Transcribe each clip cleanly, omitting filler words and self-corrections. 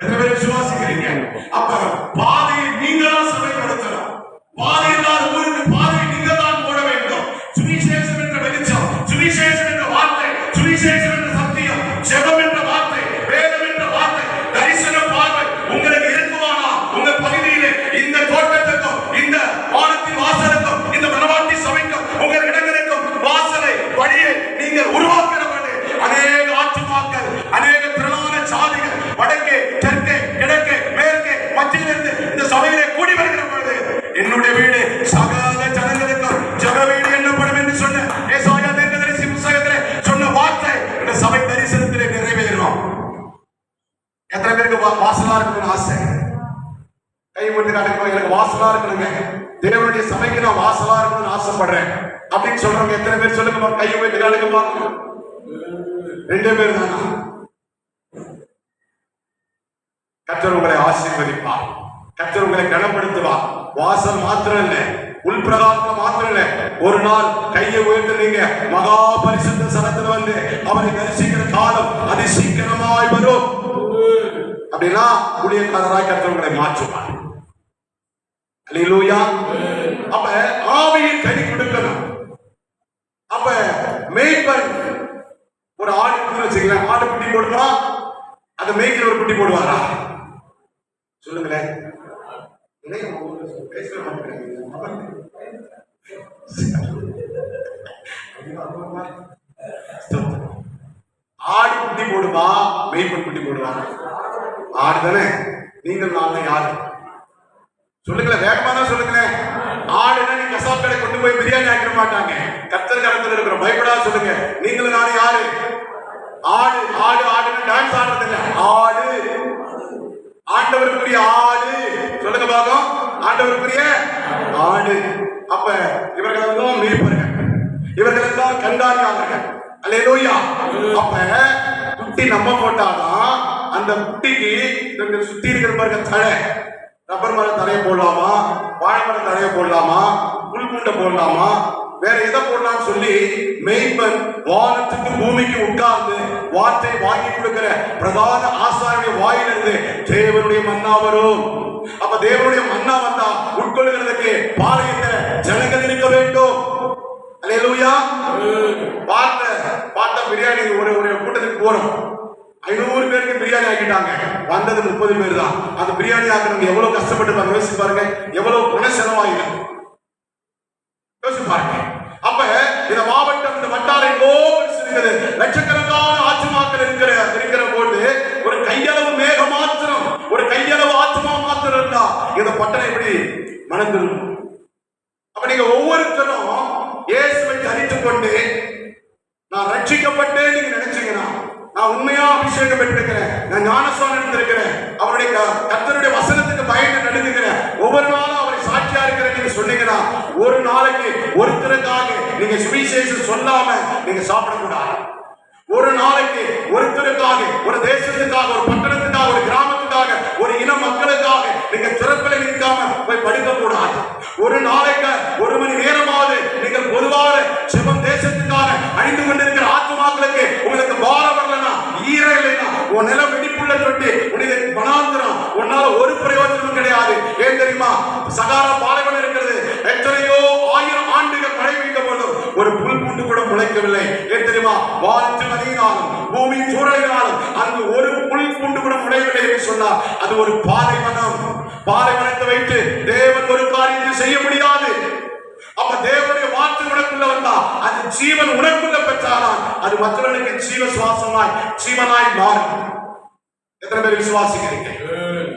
எத்தனை பேர் விசுவாசிக்கிறீங்க? அப்ப பாதையை நீங்க தான் சபைப்படுத்தணும். பாதை இல்லாத ஊருக்கு பாதையை நீங்க தான் போட வேண்டும். சுவிசேஷம் என்ற வெளிச்சம், சுவிசேஷம் என்ற வார்த்தை, சுவிசேஷம் என்ற சத்தியம், ஜெபம் என்ற வார்த்தை, வேதம் என்ற வார்த்தை, தரிசன பார்வை உங்களுக்கு இருக்குமானா உங்க பகுதியிலே இந்த தோட்டத்துக்கும் இந்த வானத்தின் வாசலுக்கும் இந்த மனவாட்டி சபைக்கும் உங்க இடங்களுக்கும் வாசலை வழியை நீங்கள் உருவாக்கிட வேண்டும். அநேக ஆத்துமாக்கள், அநேக திரளான சாதிகள் வடக்கே தெற்கே கிழக்கே மேற்கே மத்தியிலிருந்து இந்த சபையிலே கூடி வருகிற பொழுது என்னுடைய வீடு சகல ஜனங்களுக்கும் ஜெப வீடு என்னப்படும் என்று சொன்ன ஏசாயா தீர்க்கதரிசி புத்தகத்திலே சொன்ன வார்த்தை இந்த சபை தரிசனத்திலே நிறைவேறும். எத்தனை பேருக்கு வாசலா இருக்கணும்னு ஆசை? கை மட்டும் காட்டுங்க. எனக்கு வாசலா இருக்கணுங்க, தேவனுடைய சபைக்கு நான் வாசலா இருக்கணும்னு ஆசைப்படுறேன் அப்படின்னு சொல்றவங்க எத்தனை பேர் சொல்லுங்க? கையை மட்டும் காட்டுங்க. 2 பேர் தானா? கர்த்தர் உங்களை ஆசீர்வதிப்பார், கர்த்தர் உங்களை கனப்படுத்துவார். வாசல் மாத்திரம் இல்ல, உள்பிரகாரத்துல மாத்திரம் இல்ல, ஒரு நாள் கையை உயர்த்துறீங்க மகா பரிசுத்த ஸ்தலத்துல வந்து அவரை தரிசிக்கிற காலம் அது சீக்கிரமாய் வரும். அப்படின்னா ஊழியக்காரராய் கர்த்தர் உங்களை மாற்றுவார். அல்லேலூயா. அப்ப ஆவியின் கனி கொடுக்கணும். அப்ப மேய்ப்பன் ஒரு ஆடு வச்சுக்கலாம், ஆடு குட்டி போடுமா? அதை மேய்க்கிற ஒரு குட்டி போடுவாரா? சொல்லுங்களேன். ஆடு குட்டி போடுவா, மேய்ப்பன் குட்டி போடுவா? ஆடு தானே. நீங்கள் நான் யாரு? சொல்லுங்களேன், வேகமா தான் சொல்லுங்களேன். ஆடுனா நீ கசாப் கடை கொண்டு போய் பிரியாணி ஆக்கிட மாட்டாங்க. கர்த்தர் கரத்துல இருக்கிற பயப்படா சொல்லுங்க. நீங்களும் நான் யாரு? ஆடு. ஆடு ஆடுன்னு டான்ஸ் ஆடுறது இல்ல, ஆடு ஆண்டவருக்குரிய ஆடு. சொல்லுங்க பாக்கம், ஆண்டவருக்குரிய ஆடு. அப்ப இவர்கள் எல்லாம் மேய்ப்பர்கள், இவர்கள் எல்லாம் கண்காணியாளர்கள். அல்லேலூயா. அப்ப குட்டி நம்ம போட்டாதான் அந்த குட்டிக்கு சுத்தி இருக்கிற பாருங்க தழை, ரப்பர் மரம் தழைய போடலாமா, வாழை மரம் தழைய போடலாமா, புல்குண்டை போடலாமா, வேற எதை போடலாம்னு சொல்லி மேய்ப்பன் வானத்துக்கு பூமிக்கு உட்கார்ந்து வார்த்தை வாங்கி கொடுக்கிற பிரதான ஆசாரிய வாயிலிருந்து தேவனுடைய மன்னா வரும். அப்ப தேவனுடைய மன்னா வந்தா உட்கொள்ளுகிறதுக்கு பாளையத்துல ஜனங்கள் இருக்க வேண்டும். அல்லேலூயா. பார்த்த பிரியாணி ஒரு கூட்டத்துக்கு போறோம், 500 பேருக்கு பிரியாணி ஆக்கிட்டாங்க, வந்தது 30 பேர் தான். அந்த பிரியாணி ஆக்குறவங்க எவ்வளவு கஷ்டப்பட்டு யோசிச்சு பாருங்க, எவ்வளவு பண செலவாயிருக்கு யோசிச்சு பாருங்க. அப்ப இந்த மாவட்டம், இந்த வட்டாரம் லட்சக்கணக்கான ஆத்துமாக்கள் இருக்கிற போது ஒரு கையளவு மேக மாத்திரம், ஒரு கையளவு ஆத்துமா மாத்திரம் இருந்தா இந்த பட்டணம் எப்படி மணந்துடும்? அப்ப நீங்க ஒவ்வொருத்தரும் இயேசுவை தரித்துக் கொண்டு நான் ரட்சிக்கப்பட்டேன் நீங்க நினைச்சீங்கன்னா, நான் உண்மையா அபிஷேகம் பெற்றிருக்கிறேன், நான் ஞானஸ்நானம் எடுத்திருக்கிறேன், அவருடைய கர்த்தருடைய வசனத்துக்கு பயந்து நடுங்குகிறேன், ஒவ்வொரு நாளும் அவரை சாட்சியா இருக்கிறேன் நீங்க சொன்னீங்கன்னா, ஒரு நாளைக்கு ஒருத்தருக்காக நீங்க சுவிசேஷம் சொல்லாம நீங்க சாப்பிடக்கூடாது. ஒரு நாளைக்கு ஒருத்தருக்காக, ஒரு தேசத்துக்காக, ஒரு பட்டணத்துக்காக, ஒரு கிராமத்துக்காக, ஒரு இன மக்களுக்காக நீங்க திறப்பில நிற்காம போய் படிக்க கூடாது. ஒரு நாளைக்கு 1 மணி நேரமாவது நீங்கள் பொதுவாக சிவம் தேசத்துக்காக அழிந்து கொண்டிருக்கிற ஆத்துமாக்களுக்கு உங்களுக்கு பாரம் வரலன்னா, ஈர இல்லைன்னா, உன் நிலம் வெடிப்புள்ள தொட்டி உனக்கு பணாந்திரம், உன்னால ஒரு பிரயோஜனமும் கிடையாது. ஏன் தெரியுமா? சகாரா பாலைவனம் இருக்கிறது, எத்தனையோ 1000 ஆண்டுகள் மழை பெய்யும் போதும் ஒரு புல் பூண்டு கூட முளைக்கவில்லை. ஏன் தெரியுமா? வானத்து மதியினாலும் பூமி சூழலினாலும் அங்கு ஒரு புல் பூண்டு கூட முளையவில்லை என்று சொன்னார். அது ஒரு பாலைவனம். பாலைவனத்தை வைத்து தேவன் ஒரு காரியத்தை செய்ய முடியாது. அப்ப தேவனுடைய வார்த்தை உனக்குள்ள வந்தா அது ஜீவன் உனக்குள்ள பெற்றாதான் அது மற்றவர்களுக்கு ஜீவ சுவாசமாய் ஜீவனாய் மாறும். எத்தனை பேர் விசுவாசிக்கிறீங்க?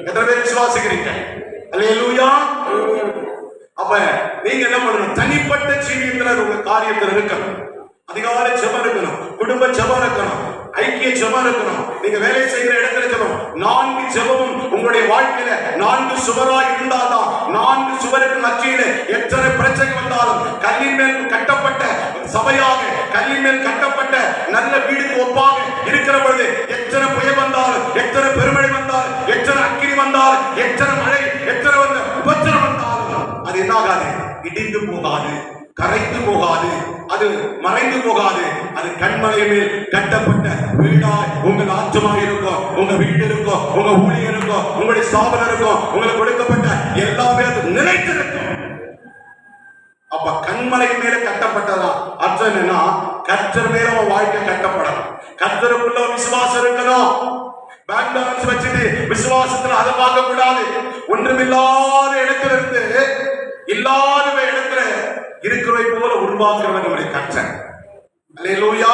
எத்தனை பேர் விசுவாசிக்கிறீங்க? அல்லேலூயா. அப்ப நீங்க என்ன பண்ணணும்? தனிப்பட்ட ஜீவியத்துல உங்க காரியத்தில் இருக்கணும். அதிகாலை ஜெபம் இருக்கணும், குடும்ப ஜெபம் இருக்கணும், ஐக்கிய ஜெபம் இருக்கணும், நீங்க வேலை செய்கிற இடத்துல ஜெபம். 4 ஜெபமும் உங்களுடைய வாழ்க்கையில 4 சுவராய் இருந்தால்தான், 4 சுவருக்கு மத்தியில எத்தனை பிரச்சனை வந்தாலும் கல்லின் மேல் கட்டப்பட்ட சபையாக, கல்லின் மேல் கட்டப்பட்ட நல்ல வீடுக்கு ஒப்பாக இருக்கிற பொழுது எத்தனை புயல் வந்தாலும், எத்தனை பெருமழை வந்தாலும், எத்தனை அக்கினி வந்தாலும், எத்தனை மழை, எத்தனை உபத்திரம் வந்தாலும் அது என்ன ஆகாது? இடிந்து போகாது, கரைத்து போகாது, அது மறைந்து போகாது. அது கண்மலை மேல் கட்டப்பட்ட வீடாய் உங்கள் ஆத்துமா இருக்கும், உங்க வீடு இருக்கும், உங்க ஊழியர் ஆசீர்வாதத்துக்கும் உங்களுடைய ஸ்தாபனருக்கும் உங்களுக்கு கொடுக்கப்பட்ட எல்லாமே அது நிலைத்திருக்கும். அப்ப கண்மலை மேல கட்டப்பட்டதா அர்த்தம் என்னன்னா, கர்த்தர் மேல உன் வாழ்க்கை கட்டப்படணும். கர்த்தருக்குள்ள விசுவாசம் இருக்கணும். பேங்க் பேலன்ஸ் வச்சுட்டு விசுவாசத்துல அதை பார்க்க கூடாது. ஒன்றுமில்லாத இடத்துல இருந்து இல்லாத இடத்துல இருக்கிறவை போல உருவாக்குறவன் நம்முடைய கர்த்தர். அல்லேலூயா.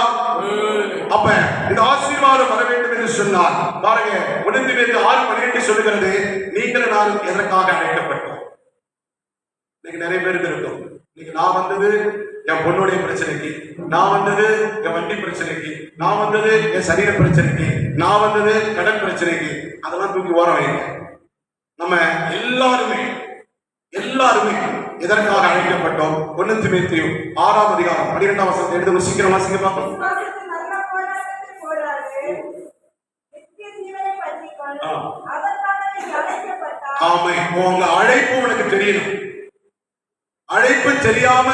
அப்ப இந்த ஆசீர்வாதம் வர வேண்டும் என்று சொன்னார். பாருங்க, 1 தீமோத்தேயு 6:12 சொல்லுகிறது, நீங்கள் நானும் எதற்காக அழைக்கப்பட்டோம். இன்னைக்கு நிறைய பேருக்கு இருக்கும், இன்னைக்கு நான் வந்தது என் பொண்ணுடைய பிரச்சனைக்கு, நான் வந்தது என் வண்டி பிரச்சனைக்கு, நான் வந்தது என் சரீர பிரச்சனைக்கு, நான் வந்தது கடன் பிரச்சனைக்கு. அதெல்லாம் தூக்கி ஓரம் வைங்க. நம்ம எல்லாருமே எதற்காக அழைக்கப்பட்டோம்? 1 தீமோத்தேயு 6:12 எடுத்து சீக்கிரம் வாசிங்க பார்ப்போம். ஆமென். உங்க அழைப்பு உனக்கு தெரியணும். அழைப்பு தெரியாம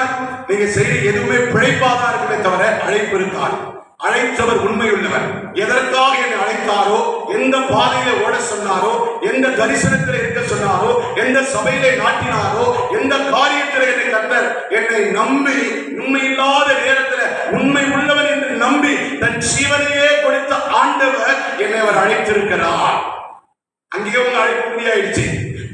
நீங்க செய்ய எதுவுமே பிழைப்பாக இருக்குமே தவிர அழைப்பு இருக்காது. அழைத்தவர் உண்மையுள்ளவர். எதற்காக என்னை அழைத்தாரோ, எந்த பாதையில ஓட சொன்னாரோ, எந்த தரிசனத்தில் இருக்க சொன்னாரோ, எந்த சபையிலே நாட்டினாரோ, எந்த காரியத்தில் என்னை கர்த்தர் என்னை நம்பி உண்மையில்லாத நேரத்தில் உண்மை உள்ளவன் என்று நம்பி தன் ஜீவனையே கொடுத்த ஆண்டவர் என்னை அவர் அழைத்திருக்கிறார். அங்கேயே உங்க அழைப்பு முடியாயிடுச்சு.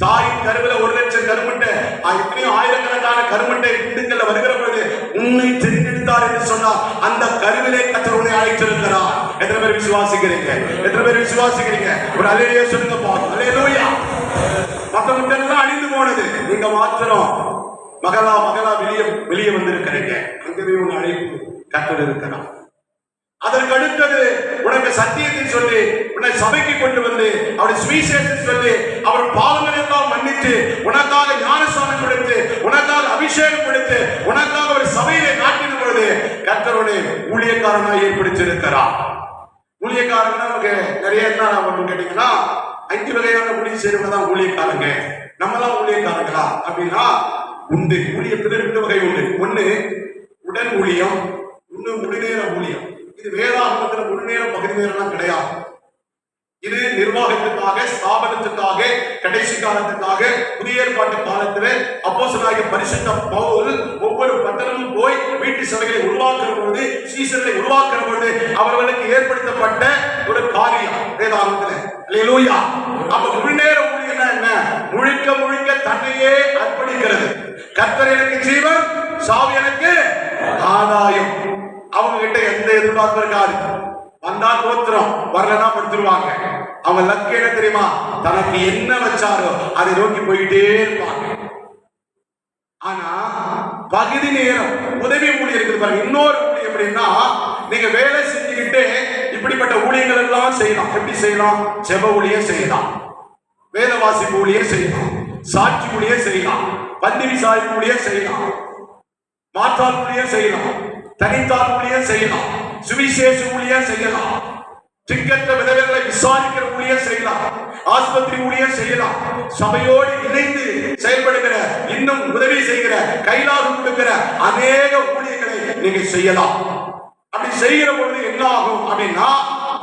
தாயின் கருவில 1 லட்சம் கருமுட்டை, எத்தனையோ ஆயிரக்கணக்கான கருமுட்டை இந்துக்கள் வருகிற பொழுது உன்னை தெரிந்தெடுத்தார் என்று சொன்னார். அந்த கருவிலே கர்த்தர் உன்னை அழைத்திருக்கிறார். எத்தனை பேர் விசுவாசிக்கிறீங்க? எத்தனை பேர் விசுவாசிக்கிறீங்க? ஒரு அல்லேலூயா சொல்லுங்க பாப்போம். அல்லேலூயா. மத்த முட்டெல்லாம் அழிந்து போனது, நீங்க மாத்திரம் மகளா வெளியே வந்திருக்கிறீங்க. அங்கவே உன் அழைப்பு கர்த்தர் இருக்கிறார். அதற்கு அடுத்தது உனக்கு சத்தியத்தை சொல்லி உன்னை சபைக்கு கொண்டு வந்து அவருடைய சுவிசேஷத்தை சொல்லி அவர் பாவங்களை எல்லாம் மன்னித்து உனக்காக ஞானஸ்நானம் கொடுத்து உனக்காக அபிஷேகம் கொடுத்து உனக்காக ஒரு சபையிலே நாட்டின பொழுது கர்த்தருடைய ஊழியக்காரனாக ஏற்படுத்தியிருக்கிறார். ஊழியக்காரங்க நமக்கு நிறைய என்ன கேட்டீங்கன்னா, 5 வகையான ஊழியம் செய்யறவங்க தான் ஊழியக்காரங்க. நம்ம தான் ஊழியக்காரங்களா அப்படின்னா உண்டு. ஊழியத்தில் 2 வகை உண்டு. ஒண்ணு உடன் ஊழியம், இன்னும் முழுநேர ஊழியம். இது வேதாகமத்தில் முழு நேரம் பகுதி நேரம் கிடையாது. இது நிர்வாகத்துக்காக, ஸ்தாபனத்துக்காக, கடைசி காலத்துக்காக, புதிய ஏற்பாட்டு காலத்தில் அப்போஸ்தலனாகிய பரிசுத்த பவுல் ஒவ்வொரு பட்டணமும் போய் வீட்டு சபைகளை உருவாக்குற பொழுது, சீசர்களை உருவாக்குற பொழுது அவர்களுக்கு ஏற்படுத்தப்பட்ட ஒரு காரியம் வேதாகமத்தில். அல்லேலூயா. அப்ப முழு நேர ஊழியம்னா என்ன? முழுக்க தன்னையே அர்ப்பணிக்கிறது. கர்த்தர் எனக்கு ஜீவன், சாவி எனக்கு ஆதாயம். அவங்க கிட்ட எந்த எதிர்பார்ப்பு இருக்காது. வந்தா கோத்திரம், வரலன்னா படுத்துருவாங்க. அவங்க லக்கு என்ன தெரியுமா? தனக்கு என்ன வச்சாரோ அதை நோக்கி போயிட்டே இருப்பாங்க. ஆனா பகுதி நேரம் உதவி ஊழியம் இருக்குது பாருங்க. இன்னொரு ஊழியம் எப்படின்னா, நீங்க வேலை செஞ்சுக்கிட்டு இப்படிப்பட்ட ஊழியங்கள் எல்லாம் செய்யலாம். எப்படி செய்யலாம்? ஜெப ஊழியம் செய்யலாம், வேத வாசிப்பு ஊழியம் செய்யலாம், சாட்சி ஊழியம் செய்யலாம், பந்தி விசாரிப்பு ஊழியம் செய்யலாம், மாற்றால் ஊழியம் செய்யலாம், தனித்தால் ஊழியம் செய்யலாம், சுவிசேஷ ஊழியம் செய்யலாம், திக்கற்ற விதவைகளை விசாரிக்கிற ஊழியம் செய்யலாம், ஆஸ்பத்திரி ஊழியம் செய்யலாம், சபையோடு இணைந்து செயல்படுகிற, இன்னும் உதவி செய்கிற, கைலாகம் கொடுக்கிற அநேக ஊழியர்களை நீங்க செய்யலாம். அப்படி செய்கிற பொழுது என்ன ஆகும் அப்படின்னா,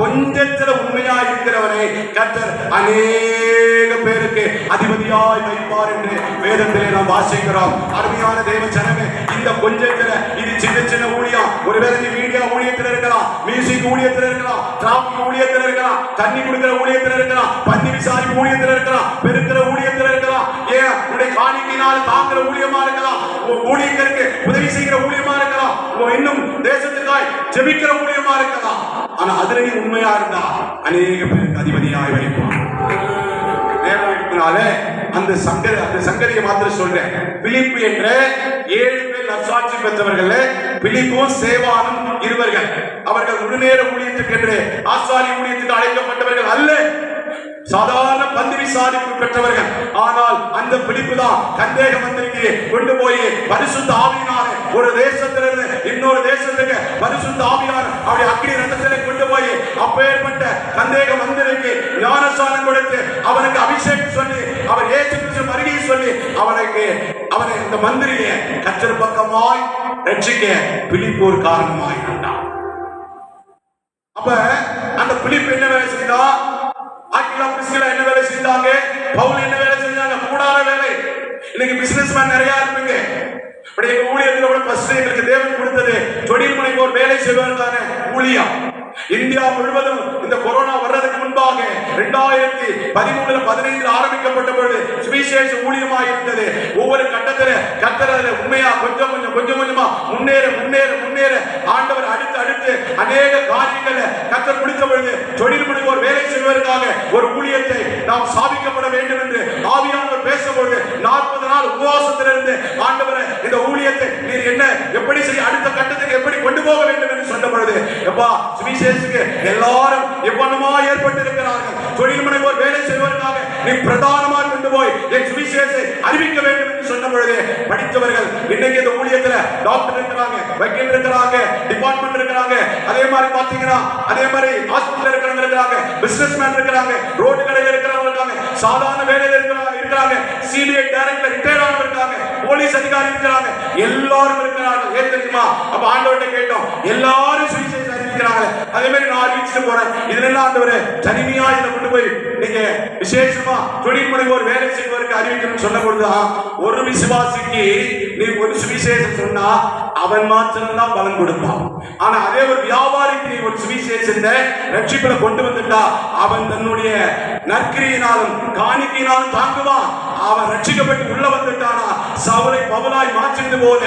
கொஞ்சத்துல உண்மையா இருக்கிறவரை கர்த்தர் அநேக பேருக்கு அதிபதியாய் வைப்பார் என்று வேதத்திலே நாம் வாசிக்கிறோம். அருமையான தேவ ஜனமே, இந்த கொஞ்சத்துல இது சின்ன ஊழியம். ஒருவேளை நீ மீடியா ஊழியத்தில் இருக்கலாம், மியூசிக் ஊழியத்தில் இருக்கலாம், டிராபிக் ஊழியத்தில் இருக்கலாம், தண்ணி கொடுக்கிற ஊழியத்தில் இருக்கலாம், பந்தி விசாரிப்பு ஊழியத்தில் இருக்கலாம், பெருக்கிற ஊழியத்தில் இருக்கலாம், ஏன் உடைய காணிக்கையினால் தாங்குற ஊழியமா இருக்கலாம், ஊழியர்களுக்கு உதவி செய்கிற ஊழியமா இருக்கலாம், இன்னும் தேசத்துக்காய் ஜெபிக்கிற ஊழியமா இருக்கலாம். ஆனா அதுல நீ உண்மையா இருந்தா அநேக பேருக்கு அதிபதியாய் வைப்பான். அந்த சங்கதியை மாத்திரம் சொல்றேன். பிலிப்பு என்ற 7 பேர் நற்சாட்சி பெற்றவர்கள். பிலிப்பும் சேவானும் இருவர்கள். அவர்கள் முழுநேர ஊழியத்துக்கு என்று ஆசாரி ஊழியத்துக்கு அழைக்கப்பட்டவர்கள் அல்ல, சாதாரண பந்தி விசாரிப்பு பெற்றவர்கள். ஆனால் அந்த பிலிப்பு தான் கந்தேக மந்திரிக்கு கொண்டு போய் பரிசுத்த ஆவியினால ஒரு தேசத்திலிருந்து இன்னொரு தேசத்துக்கு பரிசுத்த ஆவியார் அவருடைய அக்னி ரத்தத்திலே கொண்டு போய் அப்பேற்பட்ட கந்தேக மந்திரிக்கு ஞானஸ்நானம் கொடுத்து அவனுக்கு அபிஷேகம் சொல்லி அவர் இயேசு கிறிஸ்து வருகையை சொல்லி அவனை இந்த மந்திரியை கர்த்தர் பக்கமாய் ரட்சிக்க பிலிப்பு ஒரு காரணமாய் இருந்தார். அப்ப அந்த பிலிப்பு என்ன வேலை செய்தா? ஆக்கிலா பிரிஸ்கிலா என்ன வேலை செய்தாங்க? பவுல் என்ன வேலை செஞ்சாங்க? கூடாத வேலை. இன்னைக்கு பிசினஸ் மேன் நிறைய இருப்பீங்க. எங்க ஊழியத்துல கூட ஃபர்ஸ்ட் எங்களுக்கு தேவன் கொடுத்தது தொழில் முனைவோர் வேலை செய்வதற்கான ஊழியம். இந்தியா முழுவதும் இந்த கொரோனா வர்றதுக்கு முன்பாக 2013-15 ஆரம்பிக்கப்பட்ட பொழுது சுவிசேஷ ஊழியமாக இருந்தது. ஒவ்வொரு கட்டத்தில் கர்த்தர் உண்மையா கொஞ்சம் கொஞ்சமா முன்னேற ஆண்டவர் அடுத்து அநேக காரியங்களை கர்த்தர் முடித்த பொழுது தொழில் முனைவோர் வேலை செய்வதற்காக ஒரு ஊழியத்தை நாம் சாதிக்கப்பட வேண்டும் என்று ஆவியானவர் பேசும்பொழுது 40 நாள் உபவாசத்திலிருந்து ஆண்டவரை இந்த ஊழியத்தை நீர் என்ன எப்படி செய்ய, அடுத்த கட்டத்துக்கு எப்படி கொண்டு போக வேண்டும் என்று சொன்ன பொழுது எப்பா சுவிசேஷத்துக்கு எல்லாரும் எவ்வளவா ஏற்பட்டு இருக்கிறார்கள். தொழில் முனைவோர் வேலை செய்வதற்காக நீ பிரதானமாக கொண்டு போய் என் சுவிசேஷத்தை அறிவிக்க வேண்டும் என்று சொன்ன பொழுது படித்தவர்கள் இன்னைக்கு இந்த ஊழியத்துல டாக்டர் இருக்கிறாங்க, வக்கீல் இருக்கிறாங்க, டிபார்ட்மெண்ட் இருக்கிறாங்க, அதே மாதிரி பாத்தீங்கன்னா அதே மாதிரி ஹாஸ்பிடல் இருக்கிறாங்க, பிசினஸ் மேன் இருக்கிறாங்க, ரோடு கடையில் இருக்கிறவங்க இருக்காங்க, சாதாரண வேலையில் இருக்கிறாங்க, சிபிஐ டைரக்டர் ரிட்டையர் ஆனவங்க இருக்காங்க, போலீஸ் அதிகாரி இருக்கிறாங்க, எல்லாரும் இருக்கிறார்கள். ஏன் தெரியுமா? அப்ப ஆண்டவர்கிட்ட கேட்டோம், எல்லாரும் சுவிசேஷம் அறிவிக்கிறாங்க. அதே மாதிரி நான் அறிவிச்சுட்டு போறேன். இதெல்லாம் ஆண்டவரே தனிமையா இதை கொண்டு போய் நீங்க விசேஷமா தொழில் முனைவோர் வேலை செய்வதற்கு அறிவிக்கணும்னு சொன்ன பொழுதுதான் ஒரு விசுவாசிக்கு நீ ஒரு சுவிசேஷம் சொன்னா அவன் மாத்திரம் தான் பலன் கொடுப்பான். ஆனா அதே ஒரு வியாபாரிக்கு நீ ஒரு சுவிசேஷத்தை ரட்சிப்புல கொண்டு வந்துட்டா அவன் தன்னுடைய நற்கிரியினாலும் காணிக்கையினாலும் தாங்குவான். அவன் ரட்சிக்கப்பட்டு உள்ள வந்துட்டானா சவுலை பவுலாய் மாற்றினது போல,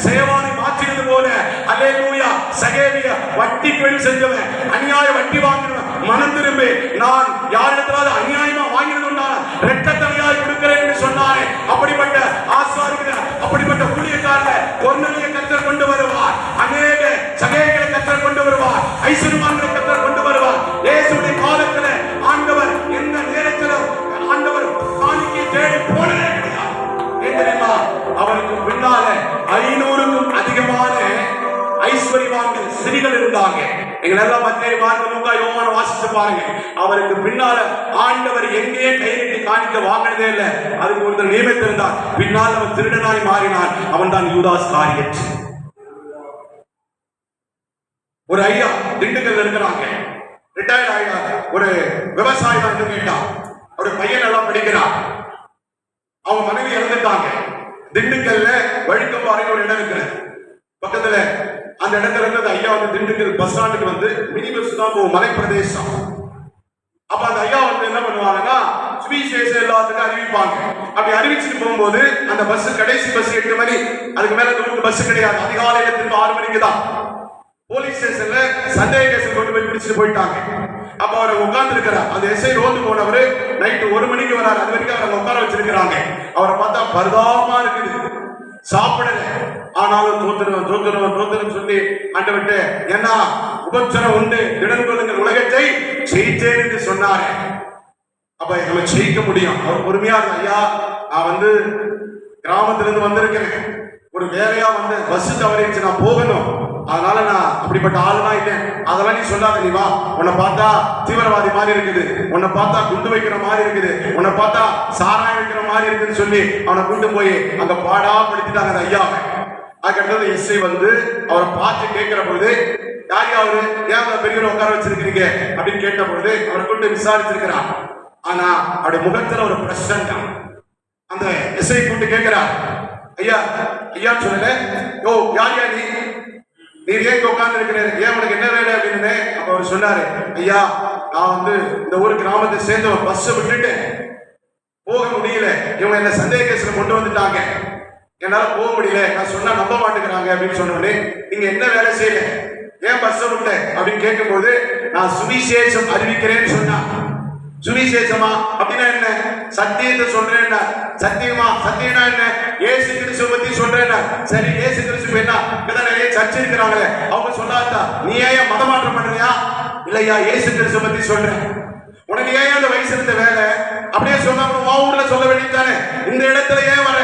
சேவானை மாற்றினது போல, அல்லேலூயா, சகேவியா வட்டி தொழில் செஞ்சவன், அநியாய வட்டி வாங்கினவன் மனம் திரும்பி நான் யாரிடத்திலாவது அநியாயமா வாங்கினதுண்டா இரட்டத்தலையாய் கொடுக்கிறேன் என்று சொன்னாரே, அப்படிப்பட்ட ஆசாரிகள், அப்படிப்பட்ட ஊழியக்காரர்களை கொர்நேலியை கர்த்தர் கொண்டு வருவார். அநேக சகேகளை கர்த்தர் கொண்டு வருவார். ஐஸ்வர்யவான்களை கர்த்தர் கொண்டு வருவார். இயேசுவின் காலத்தில் ஆண்டவர் எந்த நேரத்திலும் ஆண்டவர் காணிக்கை தேடி போனதே கிடையாது. ஏன் தெரியுமா? அவருக்கு பின்னால 500க்கும் அதிகமான ஐஸ்வர்யவான்கள் ஸ்திரீகள் இருந்தாங்க. எங்களெல்லாம் மத்திய மார்க்க லூக்கா யோவானை வாசிச்சு பாருங்க. அவருக்கு பின்னால ஆண்டவர் எங்கேயே கை நீட்டி காணிக்க வாங்கினதே இல்லை. அதுக்கு ஒருத்தர் நியமித்திருந்தார். பின்னால் அவன் திருடனாய் மாறினான். அவன் தான் யூதாஸ் காரியேட். ஒரு ஐயா திண்டுக்கல்ல இருக்கிறாங்க, ரிட்டையர்ட் ஐயா, ஒரு விவசாயி தான் கேட்டா. அவருடைய பையன் எல்லாம் படிக்கிறான். அவங்க மனைவி இறந்துட்டாங்க. திண்டுக்கல்ல வழுக்கம்பாறைன்னு ஒரு இடம் இருக்கிறது பக்கத்துல. அந்த இடத்துல இருந்து ஐயா வந்து திண்டுக்கல் பஸ் ஸ்டாண்டுக்கு வந்து மினி பஸ் தான் போகும், மலை பிரதேசம். அப்ப அந்த ஐயா வந்து என்ன பண்ணுவாங்கன்னா சுவிசேஷம் எல்லாத்துக்கும் அறிவிப்பாங்க. அப்படி அறிவிச்சுட்டு போகும்போது அந்த பஸ் கடைசி பஸ் 8 மணி, அதுக்கு மேல பஸ் கிடையாது. அதிகாலையில திரும்ப 6 மணிக்கு தான். போலீஸ் ஸ்டேஷன்ல சந்தேக கேஸ் கொண்டு போய் பிடிச்சிட்டு போயிட்டாங்க. அப்ப அவரை உட்கார்ந்து இருக்கிறார். அந்த எஸ்ஐ ரோந்து போனவரு நைட்டு 1 மணிக்கு வராரு. அது வரைக்கும் அவரை உட்கார வச்சிருக்கிறாங்க. அவரை பார்த்தா பரிதாபமா இருக்குது, சாப்பிடல. ஆனாலும் தோத்துருவன் சொல்லி ஆண்டவர்கிட்ட என்ன உபத்திரம் உண்டு, திடன் கொள்ளுங்கள், உலகத்தை ஜெயித்தேன் என்று சொன்னாரு. அப்ப நம்ம ஜெயிக்க முடியும். அவர் பொறுமையா ஐயா, நான் வந்து கிராமத்திலிருந்து வந்திருக்கிறேன், ஒரு வேலையா வந்து பஸ் தவறிச்சு, நான் போகணும், அதனால நான் அப்படிப்பட்ட ஆளுதான் இல்லை. அதெல்லாம் நீ சொல்லாத, நீ வா, உன்னை பார்த்தா தீவிரவாதி மாதிரி இருக்குது, உன்னை பார்த்தா குண்டு வைக்கிற மாதிரி இருக்குது, உன்னை பார்த்தா சாராயம் வைக்கிற மாதிரி இருக்குன்னு சொல்லி அவனை கூட்டு போய் அங்க பாடா படுத்திட்டாங்க அந்த ஐயாவை. அதுக்கடுத்தது எஸ்ஐ வந்து அவரை பார்த்து கேட்கிற பொழுது, யார் அவரு, ஏன் பெரியவரை உட்கார வச்சிருக்கிறீங்க அப்படின்னு கேட்ட பொழுது அவரை கூட்டு விசாரிச்சிருக்கிறான். ஆனா அவருடைய முகத்துல ஒரு பிரசன்னம். அந்த எஸ்ஐ கூட்டு கேட்கிறார், ஐயா ஐயா சொல்லல, ஓ யார் யா நீர் ஏன் உட்கார்ந்து இருக்கிறேன், ஏன் உனக்கு என்ன வேலை அப்படின்னு. அப்ப அவர் சொன்னாரு, ஐயா நான் வந்து இந்த ஊர் கிராமத்தை சேர்ந்த ஒரு பஸ் விட்டுட்டு போக முடியல, இவங்க என்ன சந்தேக கேஸ்ல கொண்டு வந்துட்டாங்க, என்னால போக முடியல, நான் சொன்னா நம்ப மாட்டேங்கிறாங்க அப்படின்னு சொன்னோடனே, நீங்க என்ன வேலை செய்யல, ஏன் பஸ் விட்ட அப்படின்னு கேட்கும்போது, நான் சுவிசேஷம் அறிவிக்கிறேன்னு சொன்னா. சுவிசேஷமா அப்படின்னா என்ன? சத்தியத்தை சொல்றேன். சத்தியமா? சத்தியம்னா என்ன? ஏசு கிறிஸ்துவ பத்தி சொல்றேன். சரி, ஏசு கிறிஸ்து என்ன நிறைய சர்ச்சை இருக்கிறாங்களே, அவங்க சொல்லாதா நீ ஏன் மதமாற்றம் பண்றியா? இல்லையா, ஏசு கிறிஸ்துவ பத்தி சொல்றேன். உனக்கு ஏன் அந்த வயசு இருந்த வேலை அப்படியே சொன்னா ஊர்ல சொல்ல வேண்டியதானே, இந்த இடத்துல ஏன் வர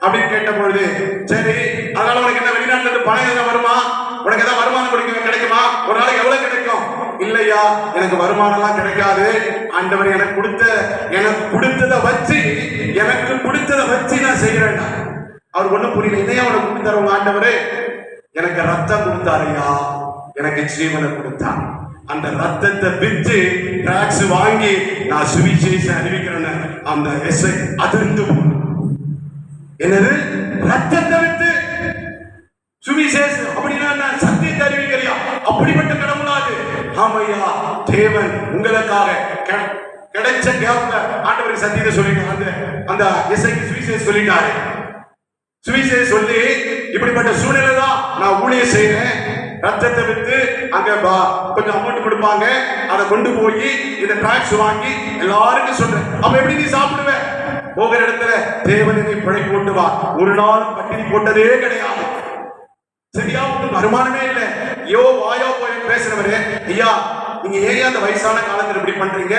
அப்படின்னு கேட்ட பொழுது, சரி அதனால உனக்கு என்ன வெளிநாட்டுல இருந்து பணம் எதாவது வருமா, உனக்கு ஏதாவது வருமானம் கிடைக்குமா, ஒரு நாளைக்கு எவ்வளவு கிடைக்கும்? இல்லையா, எனக்கு வருமானம் எல்லாம் கிடைக்காது, ஆண்டவர் எனக்கு கொடுத்ததை வச்சு நான் செய்யறேன். அவர் ஒண்ணும் புரியல. என்னையா அவனை கொடுத்தாரு உங்க ஆண்டவரு? எனக்கு ரத்தம் கொடுத்தாரையா, எனக்கு ஜீவனை கொடுத்தார். அந்த ரத்தத்தை விற்று டாக்ஸ் வாங்கி நான் சுவிசேஷம் அறிவிக்கிறேன்னு அந்த எஸ்ஐ அதிர்ந்து என்னது ரத்தத்தை வித்து சுவிசேஷம் அப்படின்னா சத்தியத்தை அறிவிக்கிறியா? அப்படிப்பட்ட கடவுளாது. ஆமையா, தேவன் உங்களுக்காக கிடைச்ச கேப்ல ஆண்டவருக்கு சத்தியத்தை சொல்லிட்டாரு. அந்த அந்த எஸ்ஐக்கு சுவிசேஷம் சொல்லிட்டாரு. சுவிசேஷம் சொல்லி இப்படிப்பட்ட சூழ்நிலை தான் நான் ஊழியம் செய்யறேன், ரத்தத்தை வித்து அங்க கொஞ்சம் அமௌண்ட் கொடுப்பாங்க, அதை கொண்டு போய் இந்த டாக்ஸ் வாங்கி எல்லாருக்கும் சொல்றேன். அப்ப எப்படி நீ சாப்பிடுவ? போகிற இடத்துல தேவனை பிழை போட்டு வா. ஒரு நாள் பட்டினி போட்டதே கிடையாது. சரியா? வருமானமே இல்லை. ஐயோ வாயா போய் பேசுறவரு, ஐயா நீங்க ஏன் அந்த வயசான காலத்துல இப்படி பண்றீங்க?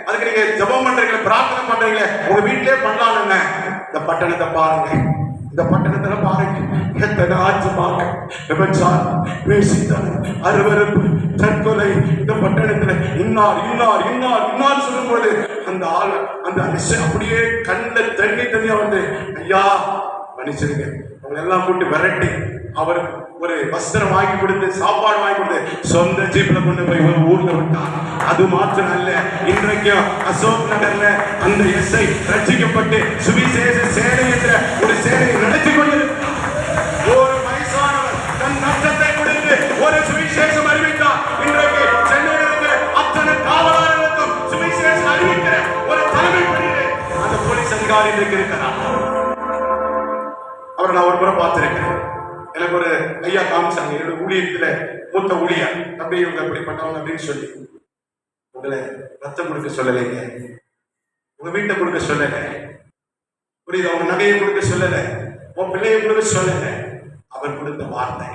அதுக்கு நீங்க ஜெபம் பண்றீங்களா, பிரார்த்தனை பண்றீங்களா? உங்க வீட்டிலே பண்ணலாம்னு. இந்த பட்டணத்தை பாருங்க, இந்த பட்டணத்துல பாருங்க, எத்தனை ஆச்சமாக விபச்சாரம், பேசித்தனம், அருவருப்பு, தற்கொலை. இந்த பட்டணத்துல இன்னார் இன்னார் இன்னார் இன்னார் சொல்லும் போது அந்த ஆள் அந்த அப்படியே கண்ணில் தண்ணியா வந்து, ஐயா மன்னிச்சிருங்க, அவங்க எல்லாம் கூட்டு விரட்டி அவருக்கு ஒரு வஸ்திரம் வாங்கி கொடுத்து, சாப்பாடு வாங்கி கொடுத்து, சொந்த ஜீப்ல கொண்டு போய் ஒரு ஊர்ல விட்டார். அது மாத்திரம் அல்ல, இன்றைக்கும் அசோக் நகர்ல அந்த எஸ்ஐ ரட்சிக்கப்பட்டு சுவிசேஷ சேனை என்ற ஒரு சேனையை நடத்தி கொண்டிருக்கிறார். ஒரு வயசானவர் தன் நஷ்டத்தை கொடுத்து ஒரு சுவிசேஷம் அறிவித்தார். இன்றைக்கு சென்னையில் இருக்கிற அத்தனை காவலாளர்களுக்கும் சுவிசேஷம் அறிவிக்கிற ஒரு தலைமை பணியிலே அந்த போலீஸ் அதிகாரி இன்றைக்கு இருக்கிறார். அவரை நான் ஒரு முறை பார்த்திருக்கிறேன். எனக்கு ஒரு ஐயா காமிச்சாங்க, என்னோட ஊழியத்துல மூத்த ஊழியர், தம்பி இவங்க எப்படிப்பட்டவங்க அப்படின்னு சொல்லி, உங்களை ரத்தம் கொடுக்க சொல்லலைங்க, உங்க வீட்டை கொடுக்க சொல்லல, புரியுது, அவங்க நகையை கொடுக்க சொல்லல, உன் பிள்ளையை கொடுக்க சொல்லல, அவர் கொடுத்த வார்த்தை,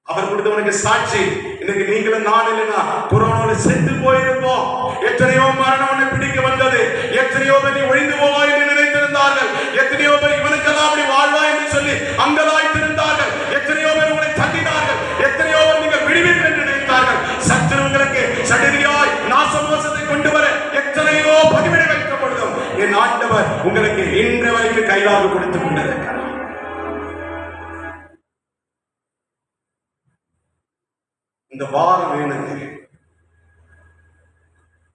அவர் கொடுத்தவனுக்கு சாட்சி. இன்னைக்கு நீங்களும் நான் இல்லைன்னா கொரோனாவில் செத்து போயிருப்போம். எத்தனையோ மரணம் உன்னை பிடிக்க வந்தது, எத்தனையோ பேர் நீ ஒழிந்து போவாய் என்று நினைத்திருந்தார்கள், எத்தனையோ பேர் இவனுக்கெல்லாம் அப்படி வாழ்வாய் என்று சொல்லி அங்கலாய்த்திருந்தார்கள், எத்தனையோ பேர் உங்களை தட்டினார்கள், எத்தனையோ பேர் நீங்கள் விடுவீர்கள் என்று நினைத்தார்கள். சத்துருவங்களுக்கு சடுதியாய் நாசமோசத்தை கொண்டு வர எத்தனையோ பதிவிட வைக்கப்படுதும் என் ஆண்டவர் உங்களுக்கு இன்று வரைக்கும் கைலாக கொடுத்துக் கொண்டிருக்கிறார். இந்த வாரம் வேணுங்க.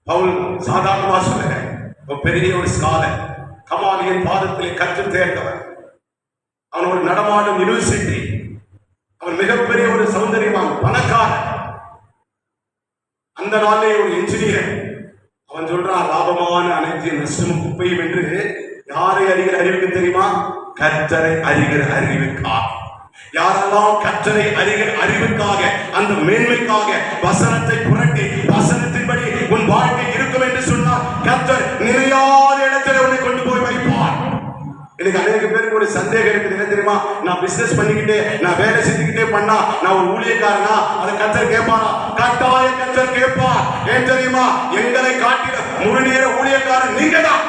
பவுல் சாதாரணமா சொல்லுங்க, பெரிய ஒரு ஸ்காலர், கமாலியின் பாதத்திலே கற்று தேர்ந்தவர், அவன் ஒரு நடமாடும் யூனிவர்சிட்டி, அவன் மிகப்பெரிய ஒரு சௌந்தரியவான், பணக்காரன். அந்த நாளே ஒரு இன்ஜினியர். அவன் சொல்றான், லாபமான அனைத்து நஷ்டமும் குப்பையும் என்று யாரை அறிகிற அறிவுக்கு தெரியுமா? கர்த்தரை அறிகிற அறிவுக்காக. யாரெல்லாம் கர்த்தரை அறிகிற அறிவுக்காக, அந்த மேன்மைக்காக வசனத்தை புரட்டி வசனத்தின்படி உன் வாழ்க்கை இருக்கும் என்று சொன்னால் கர்த்தர் நினையாத இடத்துல உன்னை கொண்டு போய் வைப்பார். எனக்கு அநேக பேருக்கு ஒரு சந்தேகம் இருக்குது, என்ன தெரியுமா? நான் பிசினஸ் பண்ணிக்கிட்டே, நான் வேலை செஞ்சுக்கிட்டே பண்ணா நான் ஒரு ஊழியக்காரனா? அதை கர்த்தர் கேட்பாரா? கட்டாய கர்த்தர் கேட்பார். ஏன் தெரியுமா? எங்களை காட்டிட முழு நேர ஊழியக்காரன் நீங்க தான்.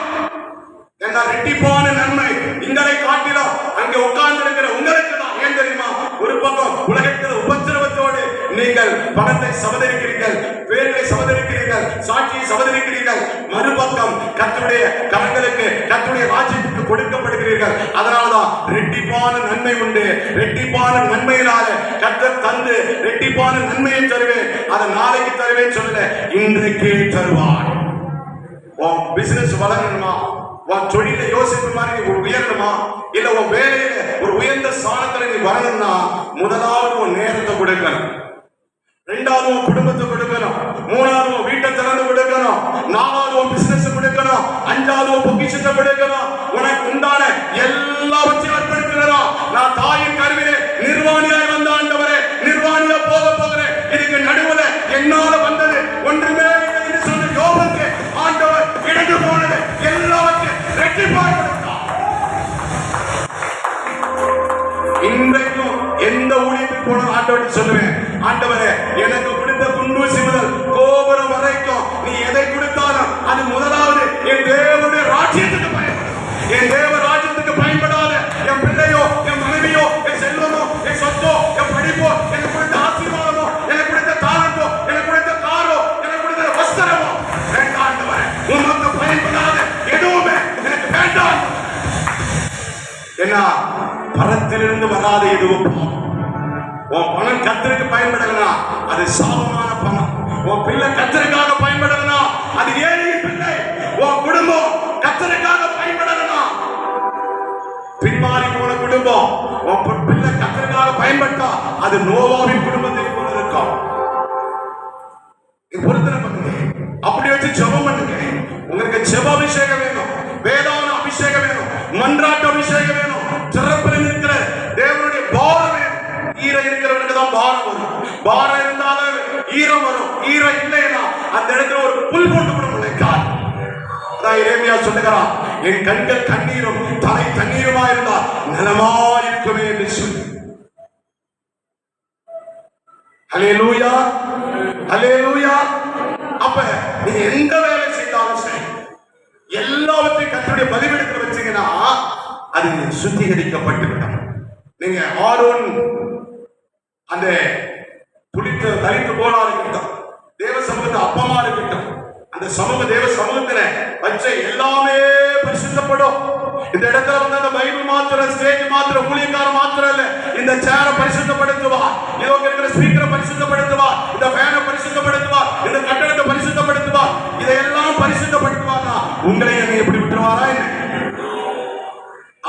என்ன ரெட்டிப்பான நன்மை எங்களை காட்டிலும் அங்கே உட்கார்ந்து இருக்கிற உங்களுக்கு தான். ஏன் தெரியுமா? ஒரு பக்கம் உலகத்தில் உபத்திரவத்தோடு நீங்கள் பணத்தை சமதரிக்கிறீர்கள், பேர்களை சமதரிக்கிறீர்கள், சாட்சியை சமதரிக்கிறீர்கள். மறுபக்கம் கர்த்தருடைய கரங்களுக்கு, கர்த்தருடைய ராஜ்யத்துக்கு கொடுக்கப்படுகிறீர்கள். அதனால்தான் ரெட்டிப்பான நன்மை உண்டு. ரெட்டிப்பான நன்மையினால கர்த்தர் தந்து ரெட்டிப்பான நன்மையை தருவேன், அதை நாளைக்கு தருவேன் சொல்லல, இன்றைக்கே தருவார். உன் பிசினஸ் வளரணுமா? உன் தொழில யோசிப்பு மாதிரி நீ உயரணுமா? இல்ல உன் வேலையில ஒரு உயர்ந்த ஸ்தானத்துல நீ வரணும்னா முதலாவது உன் நேரத்தை கொடுக்கணும், ரெண்டாவது உன் குடும்பத்தை கொடுக்கணும், மூணாவது உன் வீட்டை திறந்து கொடுக்கணும், நாலாவது உன் பிசினஸ் கொடுக்கணும், அஞ்சாவது உன் பொக்கிஷத்தை கொடுக்கணும். உனக்கு உண்டான எல்லாவற்றையும் அர்ப்பணிக்கிறோம். நான் தாயின் கருவிலே நிர்வாணியாய் வந்த ஆண்டவரே, நிர்வாணியா போக போகிறேன். இதுக்கு நடுவுல என்னால வந்தது ஒன்றுமே என்று சொன்ன யோபுக்கு ஆண்டவர் இழந்து போனது எல்லாவற்றையும் ரெட்டிப்பாய் கொடுத்தார். இன்றைக்கும் எந்த ஊழியத்துக்கு போன ஆண்டவர்கிட்ட சொல்லுவேன், ஆண்டவரே எனக்கு கொடுத்த குண்டூசி முதல் கோபுரம் வரைக்கும் நீ எதை கொடுத்தாலும் அது முதலாவது என் தேவனுடைய ராஜ்யத்துக்கு பயன்படும். என் தேவ ராஜ்யத்துக்கு பயன்படாத என் பிள்ளையோ, என் மனைவியோ, என் செல்வமோ, என் சொத்தோ, என் படிப்போ, எனக்கு கொடுத்த ஆசீர்வாதமோ, எனக்கு கொடுத்த தாளந்தோ, எனக்கு கொடுத்த காரோ, எனக்கு கொடுத்த வஸ்திரமோ வேண்டாம் ஆண்டவரே. உமக்கு பயன்படாத எதுவுமே எனக்கு வேண்டாம். என்ன பரத்திலிருந்து வராத எதுவும் உன் பணம் கர்த்தருக்கு பயன்படலனா அது சாபமான பணம். உன் பிள்ளை கர்த்தருக்காக பயன்படணும். அது ஏழை பிள்ளை. உன் குடும்பம் கர்த்தருக்காக பயன்படணும். பின்மாறி போன குடும்பம் உன் பிள்ளை கர்த்தருக்காக பயன்பட்டா அது நோவாவின் குடும்பத்தை போல இருக்கும். பொருத்தனை பண்ணுங்க. அப்படி வச்சு ஜெபம் பண்ணுங்க. உங்களுக்கு ஜெப அபிஷேகம் வேணும், வேதான அபிஷேகம் வேணும், மன்றாட்டு அபிஷேகம் வேணும். சிறப்பில் இருக்கிற தேவனுடைய பாரம் வேணும். ஈரம் இருக்கிறவனுக்கு தான் பாரம் வரும். பாரம் இருந்தாலும் ஈரம் வரும். ஈரம் இல்லைன்னா அந்த இடத்துல ஒரு புல் போட்டு கூட முளைக்காது. அதான் எரேமியா சொல்லுகிறான், என் கண்கள் கண்ணீரும் தலை தண்ணீருமா இருந்தால் நலமா இருக்குமே என்று சொல்லி. ஹல்லேலூயா, ஹல்லேலூயா. அப்ப நீங்க எந்த வேலை செய்தாலும் சரி, எல்லாவற்றையும் கர்த்தருடைய பலிபீடத்தில் வச்சீங்கன்னா அது சுத்திகரிக்கப்பட்டு விடும். நீங்க ஆரோன் அந்த துளித்து தரித்து போனா இருக்கட்டும், தேவ சமூகத்தை அப்பமா இருக்கட்டும், அந்த சமூக தேவ சமூகத்துல வச்ச எல்லாமே பரிசுத்தப்படும். இந்த இடத்துல வந்து அந்த பைபிள் மாத்திரம், ஸ்டேஜ் மாத்திரம், ஊழியக்கார மாத்திரம் இல்ல, இந்த சேர பரிசுத்தப்படுத்துவா, இதோ இருக்கிற ஸ்பீக்கரை பரிசுத்தப்படுத்துவா, இந்த ஃபேனை பரிசுத்தப்படுத்துவா, இந்த கட்டடத்தை பரிசுத்தப்படுத்துவா, இதையெல்லாம் பரிசுத்தப்படுத்துவாங்க. உங்களை என்ன எப்படி விட்டுருவாரா என்ன?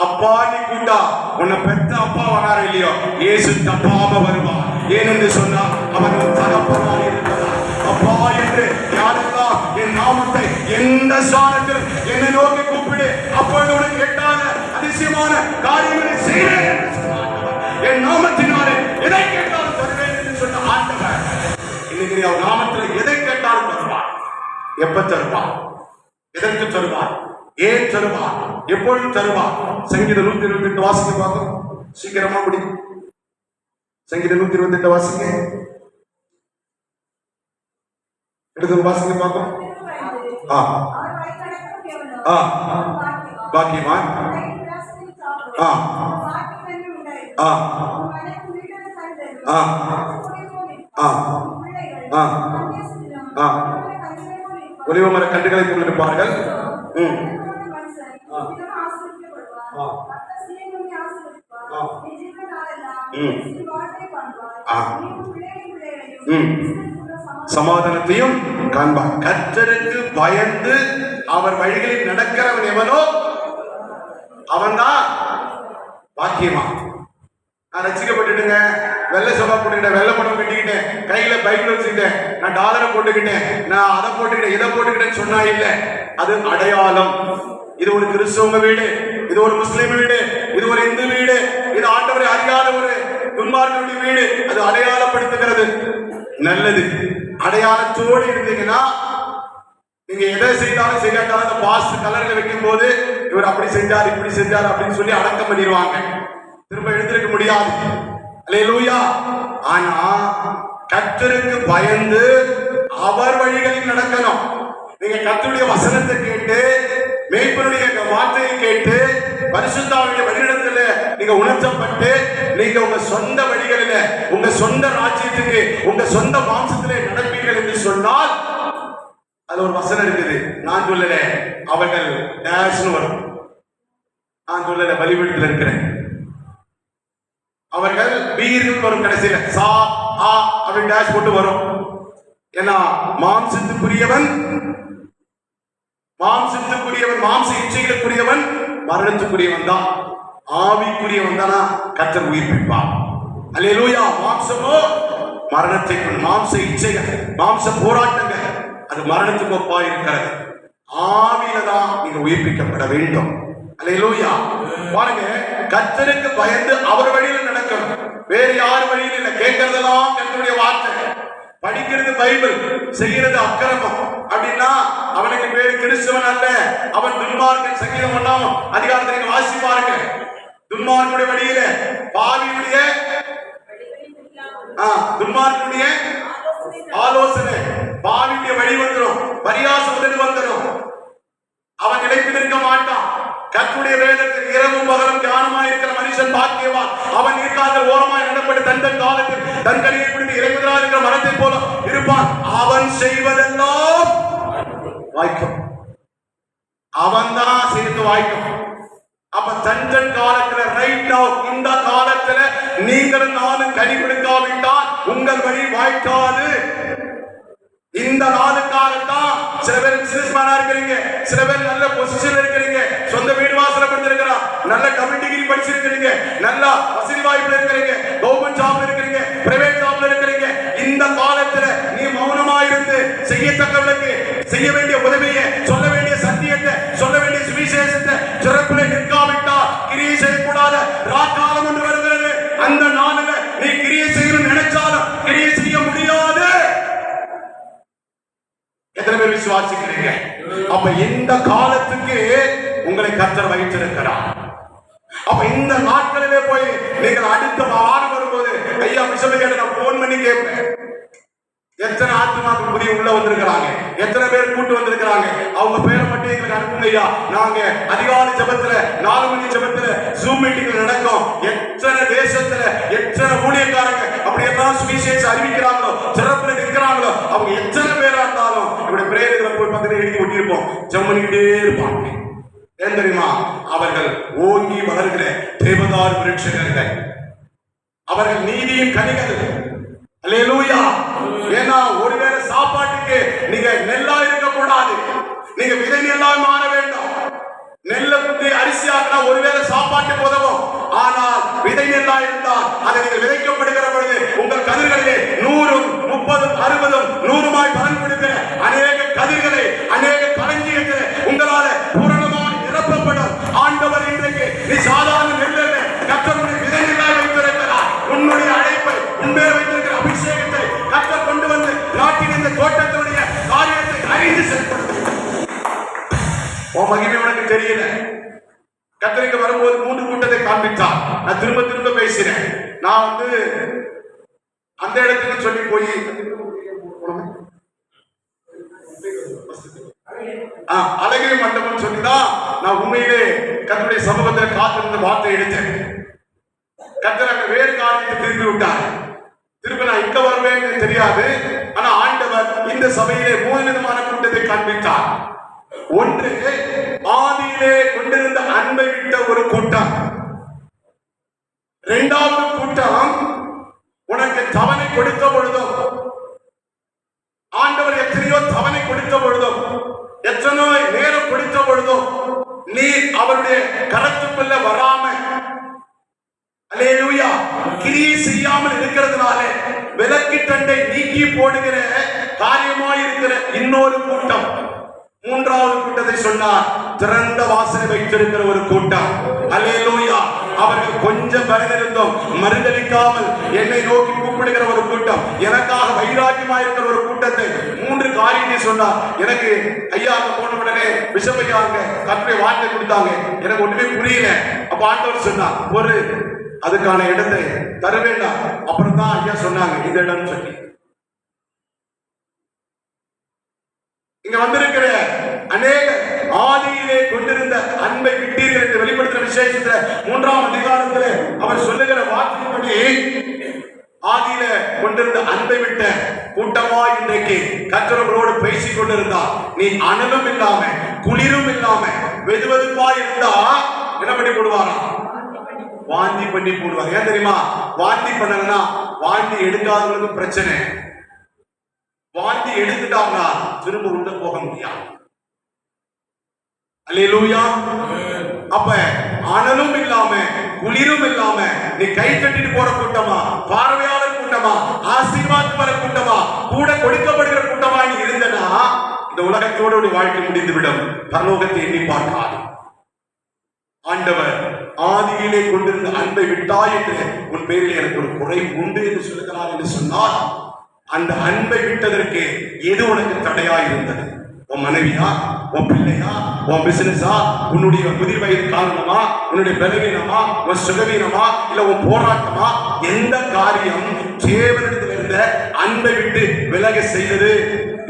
அப்பா நீ கூட்டா உன்னை பெத்த அப்பா வராரு இல்லையோ, இயேசு தப்பாம வருவான். ஏனென்று சொன்னா அவன் தகப்பனாக இருக்கிறார். அப்பா என்று யாரெல்லாம் என் நாமத்தை எந்த ஸ்தானத்தில் என்னை நோக்கி கூப்பிடு, அப்பொழுது உனக்கு எட்டாத அதிசயமான காரியங்களை செய்வேன் என்று சொன்னார். என் நாமத்தினாலே எதை கேட்டாலும் தருவேன் என்று சொன்ன ஆண்டவர் இன்னைக்கு அவர் நாமத்தில் எதை கேட்டாலும் தருவார். எப்ப தருவார்? எதற்கு தருவார்? ஏன் தருவார்? எப்பொழுது தருவார்? சங்கீதம் 128 வாசிக்க பார்க்கும். சீக்கிரமா முடியும். சங்கீதம் 128 வாசிங்க. எடுத்து வாசிக்க பார்க்கும். பாக்கியவான். ஒலிவமர கண்டுகளை போல் இருப்பார்கள். சமாதானத்தையும் காண்பார். கர்த்தருக்கு பயந்து அவர் வழிகளில் நடக்கிறவன் எவனோ அவன்தான் பாக்கியமா. நான் ரசிக்கப்பட்டுட்டுங்க, வெள்ளை சபா போட்டுக்கிட்டேன், வெள்ளை படம் கட்டிக்கிட்டேன், கையில பைபிள் வச்சுக்கிட்டேன், நான் டாலரை போட்டுக்கிட்டேன், நான் அதை போட்டுக்கிட்டேன், இதை போட்டுக்கிட்டேன்னு சொன்னா இல்ல, அது அடையாளம். இது ஒரு கிறிஸ்தவ வீடு, இது ஒரு முஸ்லிம் வீடு, இது ஒரு இந்து வீடு, இது ஆண்டவரை அறியாத ஒரு துன்மார்க்கனுடைய வீடு. அது அடையாளப்படுத்துகிறது. நல்லது. அடையாளத்தோடு இருந்தீங்கன்னா நீங்க எதை செய்தாலும் செய்யாட்டாலும் அந்த பாஸ்ட் கலர்ல வைக்கும் போது இவர் அப்படி செஞ்சார் இப்படி செஞ்சார் அப்படின்னு சொல்லி அடக்கம் பண்ணிடுவாங்க. திரும்ப எழுந்திருக்க முடியாது. அல்லேலூயா. ஆனா கர்த்தருக்கு பயந்து அவர் வழிகளில் நடக்கணும். நீங்க கர்த்தருடைய வசனத்தை கேட்டு, மேய்ப்பனுடைய வார்த்தையை கேட்டு, பரிசுத்தாவினுடைய வழிநடத்தல நீங்க உணர்த்தப்பட்டு, நீங்க உங்க சொந்த வழிகளில, உங்க சொந்த ராஜ்யத்துக்கு, உங்க சொந்த மாம்சத்திலே நடப்பீர்கள் என்று சொன்னால், அது ஒரு வசனம் இருக்குது. நான் சொல்லல, அவர்கள் டேஷ்னு வரும். நான் சொல்லல, பலிபீடத்தில் இருக்கிறேன். அவர்கள் வீர்கள் வரும். கடைசியில சா ஆ அப்படின்னு டேஷ் போட்டு வரும். ஏன்னா மாம்சத்துக்குரியவன், மாம்ச இச்சைகளுக்குரியவன் மரணத்துக்குரியவன் தான். ஆவிக்குரியவன் தானா கர்த்தர் உயிர்ப்பிப்பான். அல்லேலூயா. மாம்சமோ மரணத்தை, மாம்ச இச்சைகள், மாம்ச போராட்டங்கள் அது மரணத்துக்கு ஒப்பா இருக்கிறது. ஆவியில தான் நீங்க உயிர்ப்பிக்கப்பட வேண்டும். அல்லேலூயா. பாருங்க, கர்த்தருக்கு பயந்து அவர் வழியில நடக்கணும். வேறு யார் வழியில இல்ல. கேட்கறதெல்லாம் கர்த்தருடைய வார்த்தை, படிக்கிறது பைபிள், செய்யறது அக்கிரமம் அப்படின்னா அவனுக்கு பேரு கிறிஸ்தவன் அல்ல, அவன் துன்மார்க்கன். சங்கீதம் 1 அதிகாரத்தை நீங்க வாசி பாருங்க. துன்மார்க்கனுடைய வழியில, பாவியுடைய துன்மார்க்கனுடைய ஆலோசனை, பாவியுடைய வழி வந்துடும், பரியாசம் வந்துடும். அவன் நிலைத்து நிற்க மாட்டான். கர்த்தருடைய வேதத்தில் இரவும் பகலும் தியானமாய் இருக்கிற மனுஷன் பாக்கியவான். அவன் நீர்க்கால்கள் ஓரமாய் நடப்பட்டு தன் காலத்தில் தன் கனியை பிடித்து இறைவனாக இருக்கிற மரத்தை போல இருப்பான். அவன் செய்வதெல்லாம் வாய்க்கும். அவன் தான் சேர்த்து வாய்க்கும். அப்ப தன் காலத்துல, ரைட் நவ், இந்த காலத்துல நீங்களும் நானும் கனி கொடுக்காவிட்டால் உங்கள் வழி வாய்க்காது. இந்த நாளுக்காகத்தான் சில பேர் பிசினஸ்மேனா இருக்கிறீங்க, சில பேர் நல்ல பொசிஷன்ல இருக்கிறீங்க, சொந்த வீடு வாசல கொடுத்திருக்கிறா, நல்ல டபுள் டிகிரி படிச்சிருக்கிறீங்க, நல்ல வசதி வாய்ப்புல இருக்கிறீங்க, கவர்மெண்ட் ஜாப்ல இருக்கிறீங்க, பிரைவேட் ஜாப்ல இருக்கிறீங்க. இந்த காலத்துல நீ மௌனமா இருந்து செய்யத்தக்கவளுக்கு செய்ய வேண்டிய உதவியை, சொல்ல வேண்டிய சத்தியத்தை, சொல்ல வேண்டிய சுவிசேஷத்தை சிறப்புல நிற்காவிட்டா கிரியை செய்யக்கூடாத ராக்காலம் என்று வருகிறது. அந்த நாளில நீ கிரியை செய்யணும் நினைச்சாலும் கிரியை செய்ய முடியாது. எத்தனை பேர் விசுவாசிக்கிறீங்க? அப்ப இந்த காலத்துக்கு உங்களை கர்த்தர் வைத்திருக்கிறார். அப்ப இந்த நாட்களிலே போய் நீங்கள் அடுத்த வாரம் வரும்போது ஐயா பிஷப் கிட்ட நான் போன் பண்ணி கேட்பேன், எத்தனை ஆத்மாக்கள் புதிய உள்ள வந்திருக்கிறாங்க, எத்தனை பேர் கூட்டு வந்திருக்கிறாங்க, அவங்க பேரை மட்டும் எங்களுக்கு அனுப்புங்க ஐயா. நாங்க அதிகாலை ஜெபத்துல 4 மணி ஜெபத்துல ஜூம் மீட்டிங் நடக்கும். எத்தனை தேசத்துல எத்தனை ஊழியக்காரங்க அப்படியெல்லாம் சுவிசேஷம் அறிவிக்கிறாங்களோ, சிறப்புல நிற்கிறாங்களோ, அவங்க எத்தனை பேரா இருந்தாலும் இப்படி பிரேயர்களை போய் பக்கத்துல எழுதி ஒட்டியிருப்போம், ஜெபம் பண்ணிக்கிட்டே இருப்பாங்க. ஏன் தெரியுமா? அவர்கள் ஓங்கி வளர்கிற தேவதாரு விருட்சங்கள், அவர்கள் நீதியின் கனிகள். அல்லேலூயா. ஏன்னா ஒருவேளை சாப்பாட்டுக்கு நீங்க நெல்லா இருக்க கூடாது, நீங்க விதை நெல்லா மாற வேண்டாம். நெல்ல குத்தி அரிசி ஆக்கினா ஒருவேளை சாப்பாட்டுக்கு உதவும், ஆனால் விதை நெல்லா இருந்தால் அதை நீங்கள் விதைக்கப்படுகிற பொழுது உங்கள் கதிர்களிலே 100, 30, 60, 100 பலன் கொடுக்கிற அநேக கதிர்களை, அநேக களஞ்சியங்களை உங்களால பூரணமாக நிரப்பப்படும். ஆண்டவர் இன்றைக்கு நீ சாதாரண நெல்ல கர்த்தருடைய விதை நெல்லா வைத்திருக்கிறார். உன்னுடைய அழைப்பை, உண்மையை வைத்திருக்கிற அபிஷேகத்தை கர்த்தர் கொண்டு வந்து நாட்டின் இந்த தோட்டத்துடைய காரியத்தை அறிந்து செயல்படுத்த மகிமை உனக்கு தெரியல. கர்த்தருக்கு வரும்போது 3 கூட்டத்தை காண்பித்தார். நான் திரும்ப திரும்ப பேசினேன். நான் அந்த இடத்துக்கு சொல்லி போய் அழகிரி மண்டபம் சொல்லிதான் நான் உண்மையிலே கர்த்தருடைய சமூகத்தில் காத்திருந்த வார்த்தை எடுத்தேன். கர்த்தர் அங்க வேறு காரியத்தை திருப்பி விட்டார். திருப்பி நான் இங்க வருவேன்னு தெரியாது. ஆனா ஆண்டவர் இந்த சபையிலே 3 விதமான கூட்டத்தை காண்பித்தார். ஒன்று, ஆதியிலே கொண்டிருந்த அன்பை விட்ட ஒரு கூட்டம். இரண்டாவது கூட்டம், உனக்கு தவணை கொடுத்த பொழுதும், ஆண்டவர் எத்தனையோ தவணை கொடுத்த பொழுதும், எத்தனையோ நேரம் கொடுத்த பொழுதும் நீ அவருடைய கரத்துக்குள்ள வராம, அல்லேலூயா, கிரியை செய்யாமல் இருக்கிறதுனால விலக்கி தண்டை நீக்கி போடுகிற காரியமாய் இருக்கிற இன்னொரு கூட்டம். மூன்றாவது கூட்டத்தை சொன்னார், திறந்த வாசலை வைத்திருக்கிற ஒரு கூட்டம். அல்லேலூயா. அவர்கள் கொஞ்சம் பலனிருந்தும் மறுதளிக்காமல் என்னை நோக்கி கூப்பிடுகிற ஒரு கூட்டம், எனக்காக வைராக்கியமாக இருக்கிற ஒரு கூட்டத்தை 3 காரியத்தை சொன்னார். எனக்கு ஐயா அங்க போன உடனே பிஷப் ஐயா அங்க கர்த்தருடைய வார்த்தை கொடுத்தாங்க. எனக்கு ஒண்ணுமே புரியல. அப்ப ஆண்டவர் சொன்னார், ஒரு அதுக்கான இடத்தை தர வேண்டாம். அப்புறம் தான் ஐயா சொன்னாங்க இந்த இடம் சொல்லி. இங்க வந்திருக்கிற அநேக ஆதியிலே கொண்டிருந்த அன்பை விட்டீர்கள் என்று வெளிப்படுத்துகிற விசேஷத்துல 3ஆம் அதிகாரத்தில் அவர் சொல்லுகிற வார்த்தையின்படி ஆதியில கொண்டிருந்த அன்பை விட்ட கூட்டமா இன்றைக்கு கர்த்தரோடு பேசிக் கொண்டிருந்தார். நீ அனலும் இல்லாம குளிரும் இல்லாம வெதுவெதுப்பா இருந்தா என்ன பண்ணி போடுவாரா? வாந்தி பண்ணி போடுவாங்க. ஏன் தெரியுமா? வாந்தி பண்ணலன்னா வாந்தி எடுக்காதவங்களுக்கு பிரச்சனை, வாந்தி எடுத்துட்டாங்கன்னா திரும்ப உள்ள போக முடியாது. அல்லேலூயா. அப்ப அனலும் இல்லாம குளிரும் இல்லாம நீ கை கட்டிட்டு போற கூட்டமா, பார்வையாளர் கூட்டமா, ஆசீர்வாதம் வர கூட்டமா, கூட கொடுக்கப்படுகிற கூட்டமா நீ இருந்தனா இந்த உலகத்தோடு வாழ்க்கை முடிந்துவிடும். பரலோகத்தை எண்ணி பார்க்காது. ஆண்டவர் ஆதியிலே கொண்டிருந்த அன்பை விட்டாய் என்று உன் பேரில் எனக்கு ஒரு குறை உண்டு என்று சொல்லுகிறார் என்று சொன்னால், அந்த அன்பை விட்டதற்கு எது உனக்கு தடையா இருந்தது? உன் மனைவியா, உன் பிள்ளையா, உன் பிசினஸா, உன்னுடைய முதிர் வயது காரணமா, உன்னுடைய பலவீனமா, உன் சுகவீனமா, இல்ல உன் போராட்டமா? எந்த காரியம் தேவனிடத்தில் இருந்த அன்பை விட்டு விலக செய்தது?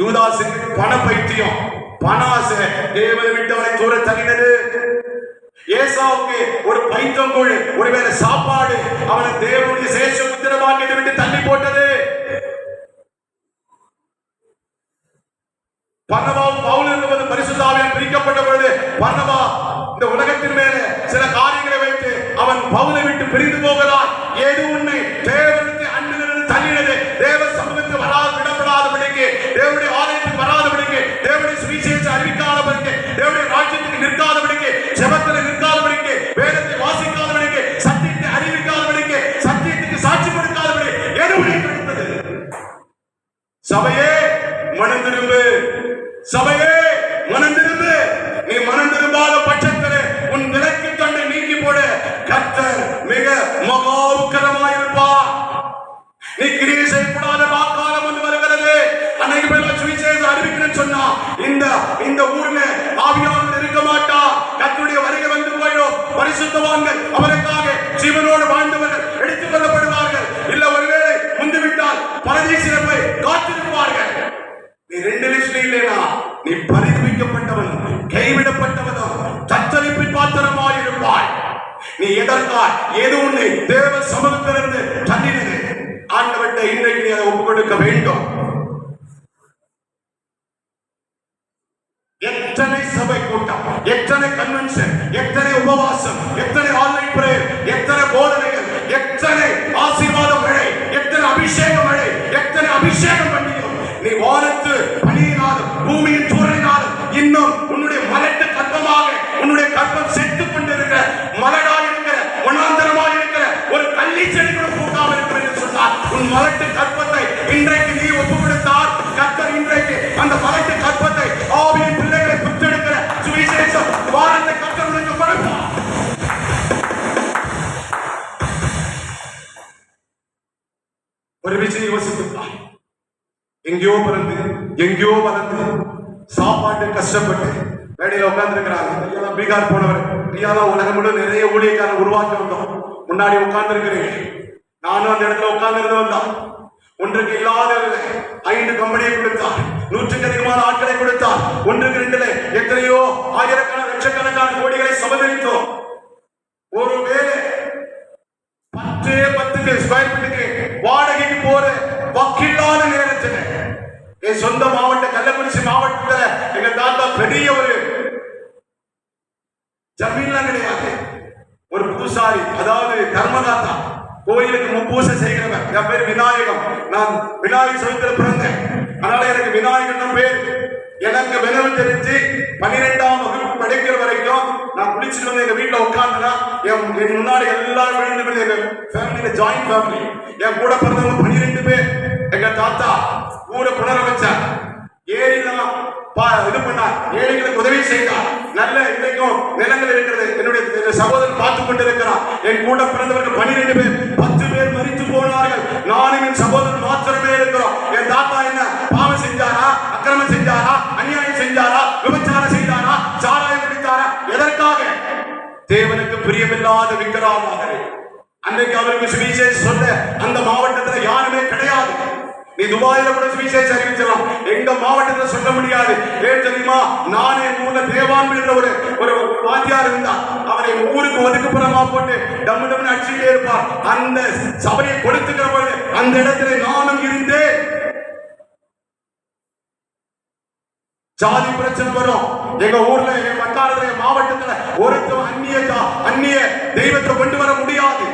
யூதாசுக்கு பண பைத்தியம், பண ஆசை தேவனை விட்டு அவனை தூர தள்ளினது. ஏசாவுக்கு ஒரு பைத்தங்குள், ஒருவேளை சாப்பாடு அவனை தேவனுடைய சேஷ புத்திரவாக்கியத்தை விட்டு தள்ளி போட்டது. பர்னபாவும் பவுலும் என்பது பரிசுத்த ஆவியால் பிரிக்கப்பட்ட பொழுது பர்னபா இந்த உலகத்தின் மேல சில காரியங்களை வைத்து அவன் பவுலை விட்டு பிரிந்து போகிறான். ஏது உன்னை தேவனுடைய அன்பிலிருந்து தள்ளினது? தேவ சமூகத்தில் வராது விடப்படாதபடிக்கு தேவனுடைய பரிசுத்தவான்கள் அவருக்காக ஜீவனோடு வாழ்ந்தவர்கள் எடுத்துக் கொள்ளப்படுவார்கள். இல்ல ஒருவேளை முந்துவிட்டால் பரதீசில போய் காத்திருப்பார்கள். நீ ரெண்டு லிஸ்ட்ல இல்லைனா நீ பரிதவிக்கப்பட்டவன், கைவிடப்பட்டவனும், தத்தளிப்பின் பாத்திரமாய் இருப்பாய். நீ எதற்காய் ஏதோ ஒன்று தேவ சமூகத்திலிருந்து தள்ளினது ஆண்டவர்கிட்ட இன்றைக்கு நீ அதை ஒப்புக் கொடுக்க வேண்டும். எத்தனை சபை கூட்டம், எத்தனை கன்வென்ஷன், எத்தனை உபவாசம், எத்தனை ஆன்லைன் பிரேயர், எத்தனை போதனைகள், எத்தனை ஆசீர்வாத மழை, எத்தனை அபிஷேக மழை, எத்தனை அபிஷேகம் பண்ணியும் நீ வானத்து பணியினாலும் பூமியின் சூழலினாலும் இன்னும் உன்னுடைய மலட்டு கற்பமாக உன்னுடைய கற்பம் செத்து கொண்டிருக்கிற மலடாக இருக்கிற வனாந்தரமாக இருக்கிற ஒரு கள்ளி செடி கூட பூக்காமல் இருக்கிறது என்று சொன்னார். உன் மலட்டு கற்பத்தை இன்றைக்கு நீ ஒப்பு கொடுத்தால் கர்த்தர் இன்றைக்கு அந்த மலட்டு கற்பத்தை ஆவியின் பிள்ளைகளை பெற்றெடுக்கிற சுவிசேஷம் வாரத்தை கர்த்தர் உனக்கு கொடுப்பார். ஒரு விஷயம் யோசித்துப்பார். எங்கேயோ பிறந்து எங்கேயோ வளர்ந்து சாப்பாட்டு கஷ்டப்பட்டு வேலையில உட்கார்ந்து இருக்கிறாங்க. பீகார் போனவர் உலகம் முழு நிறைய ஊழியக்காரன் உருவாக்கி வந்தோம். முன்னாடி உட்கார்ந்து இருக்கிறீங்க. நானும் அந்த இடத்துல உட்கார்ந்து இருந்து வந்தான். ஒன்றுக்கு இல்லாத 5 கம்பெனியை கொடுத்தார். 100க்கு அதிகமான ஆட்களை கொடுத்தார். ஒன்றுக்கு 2ல எத்தனையோ ஆயிரக்கணக்கான லட்சக்கணக்கான கோடிகளை சமதளித்தோம். ஒரு வேலை 10 ஸ்கொயர் ஃபீட்டுக்கு வாடகைக்கு போற வக்கில்லாத நேரத்தில் என் சொந்த மாவட்டம் கள்ளக்குறிச்சி மாவட்டத்தில் எங்க தாத்தா பெரிய ஒரு ஜமீன்லாம் கிடையாது. ஒரு பூசாரி, அதாவது தர்மதாத்தா, கோயிலுக்கு முப்பூசை செய்கிறவர். என் பேர் விநாயகம். நான் விநாயக சதுர்த்தியில பிறந்தேன். அதனால எனக்கு விநாயகன் பேர். எனக்கு வினவு தெரிஞ்சு 12ஆம் வகுப்பு படிக்கிற வரைக்கும் நான் குளிச்சுட்டு வந்து எங்க வீட்டுல உட்கார்ந்தா என் முன்னாடி எல்லாரும் விழுந்து எங்க ஃபேமிலியில ஜாயிண்ட் ஃபேமிலி. என் கூட பிறந்தவங்க 12 பேர். எங்க தாத்தா ஊரை புனரமைச்சார். ஏரிலாம் இது பண்ணார். ஏழைகளுக்கு உதவி செய்தார். நல்ல இன்றைக்கும் நிலங்கள் இருக்கிறது. என்னுடைய சகோதரன் பார்த்துக் கொண்டிருக்கிறார். என் கூட பிறந்தவர்கள் 12 பேர். 10 பேர் மரித்து போனார்கள். நானும் என் சகோதரன் மாத்திரமே இருக்கிறோம். என் தாத்தா என்ன பாவம் செஞ்சாரா, அக்கிரமம் செஞ்சாரா, அநியாயம் செஞ்சாரா, விபச்சாரம் செய்தாரா, சாராயம் குடித்தாரா? எதற்காக? தேவனுக்கு பிரியமில்லாத விக்கிரகமாக அன்றைக்கு அவருக்கு சுவிசேஷம் சொல்ல அந்த மாவட்டத்தில் யாருமே கிடையாது. நீ துபாயில கூட சுவிசேஷம் அறிவிச்சலாம். எங்க மாவட்டத்தில் சொல்ல முடியாது. ஏன் தெரியுமா? நானே ஊர்ல தேவான் என்ற ஒரு வாத்தியார் இருந்தார். அவரை ஊருக்கு ஒதுக்குப்புறமா போட்டு டம்மு டம்னு அடிச்சுட்டே இருப்பார். அந்த சபையை கொடுத்துக்கிற பொழுது அந்த இடத்துல நானும் இருந்தேன். ஜாதி பிரச்சனை வரும். எங்க ஊர்ல, எங்க வட்டாரத்துல, மாவட்டத்துல ஒருத்தர் அந்நிய தெய்வத்தை கொண்டு வர முடியாது.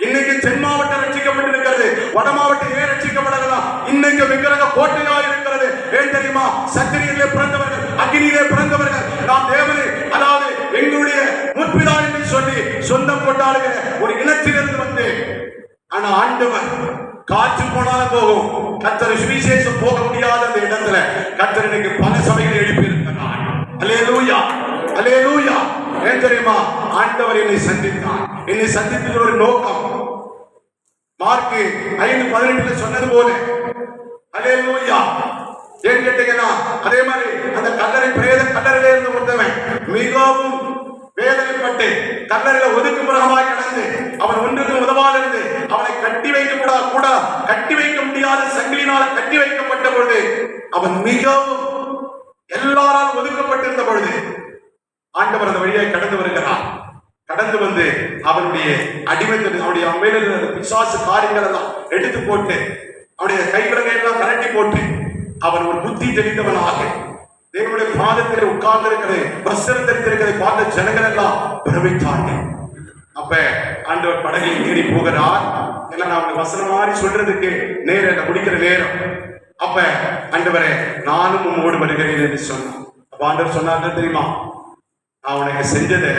இன்னைக்கு தென் மாவட்டம் ரட்சிக்கப்பட்டிருக்கிறது, வட மாவட்டம் ஏன் ரட்சிக்கப்படலாம்? இன்னைக்கு விக்கிரக கோட்டையா இருக்கிறது. ஏன் தெரியுமா? சத்திரியிலே பிறந்தவர்கள், அக்னியிலே பிறந்தவர்கள் நாம் தேவனை, அதாவது எங்களுடைய முற்பிதா என்று சொல்லி சொந்தம் கொண்டாடுகிற ஒரு இனத்திலிருந்து வந்து, ஆனா ஆண்டவர் காற்று போனாலும் போகும். கர்த்தர் சுவிசேஷம் போக முடியாத அந்த இடத்துல கர்த்தர் இன்னைக்கு பல சபைகளை எழுப்பி இருக்கிறார். அல்லேலூயா, அல்லேலூயா. ஏன் தெரியுமா? ஆண்டவர் என்னை சந்தித்தார். என்னை சந்தித்தது ஒரு நோக்கம். மார்க் 5:18 சொன்னது போல, அல்லேலூயா. ஏன் கேட்டீங்கன்னா, அதே மாதிரி அந்த கல்லறை பிரேத கல்லறையில இருந்து வந்தவன் மிகவும் வேதனைப்பட்டு கல்லறையில ஒதுக்குப்புறமாய் கிடந்து அவன் ஒன்றுக்கு உதவாது இருந்து அவனை கட்டி வைக்க கூட கட்டி வைக்க முடியாத சங்கிலினால கட்டி வைக்கப்பட்ட பொழுது அவன் மிகவும் எல்லாராலும் ஒதுக்கப்பட்டிருந்த பொழுது ஆண்டவர் அந்த வழியை கடந்து வருகிறார். கடந்து வந்து அவனுடைய அடிமைத்தன், அவனுடைய அம்மையில பிசாசு காரியங்கள் எல்லாம் எடுத்து போட்டு அவனுடைய கைவிலங்கை எல்லாம் கரட்டி போட்டு அவன் ஒரு புத்தி தெளிந்தவனாக தேவனுடைய பாதத்தில் உட்கார்ந்து இருக்கிறது, வஸ்திரம் தெரிந்திருக்கிறதை பார்த்த ஜனங்கள் எல்லாம் பிரமித்தார்கள். அப்ப ஆண்டவர் படகில் ஏறி போகிறார். எல்லாம் நான் வசனம் மாதிரி சொல்றதுக்கு நேரம் முடிக்கிற நேரம். அப்ப ஆண்டவரே நானும் உம்மோடு வருகிறேன் என்று சொன்னான். அப்ப ஆண்டவர் சொன்னார் தெரியுமா? நான் உனக்கு செஞ்சதை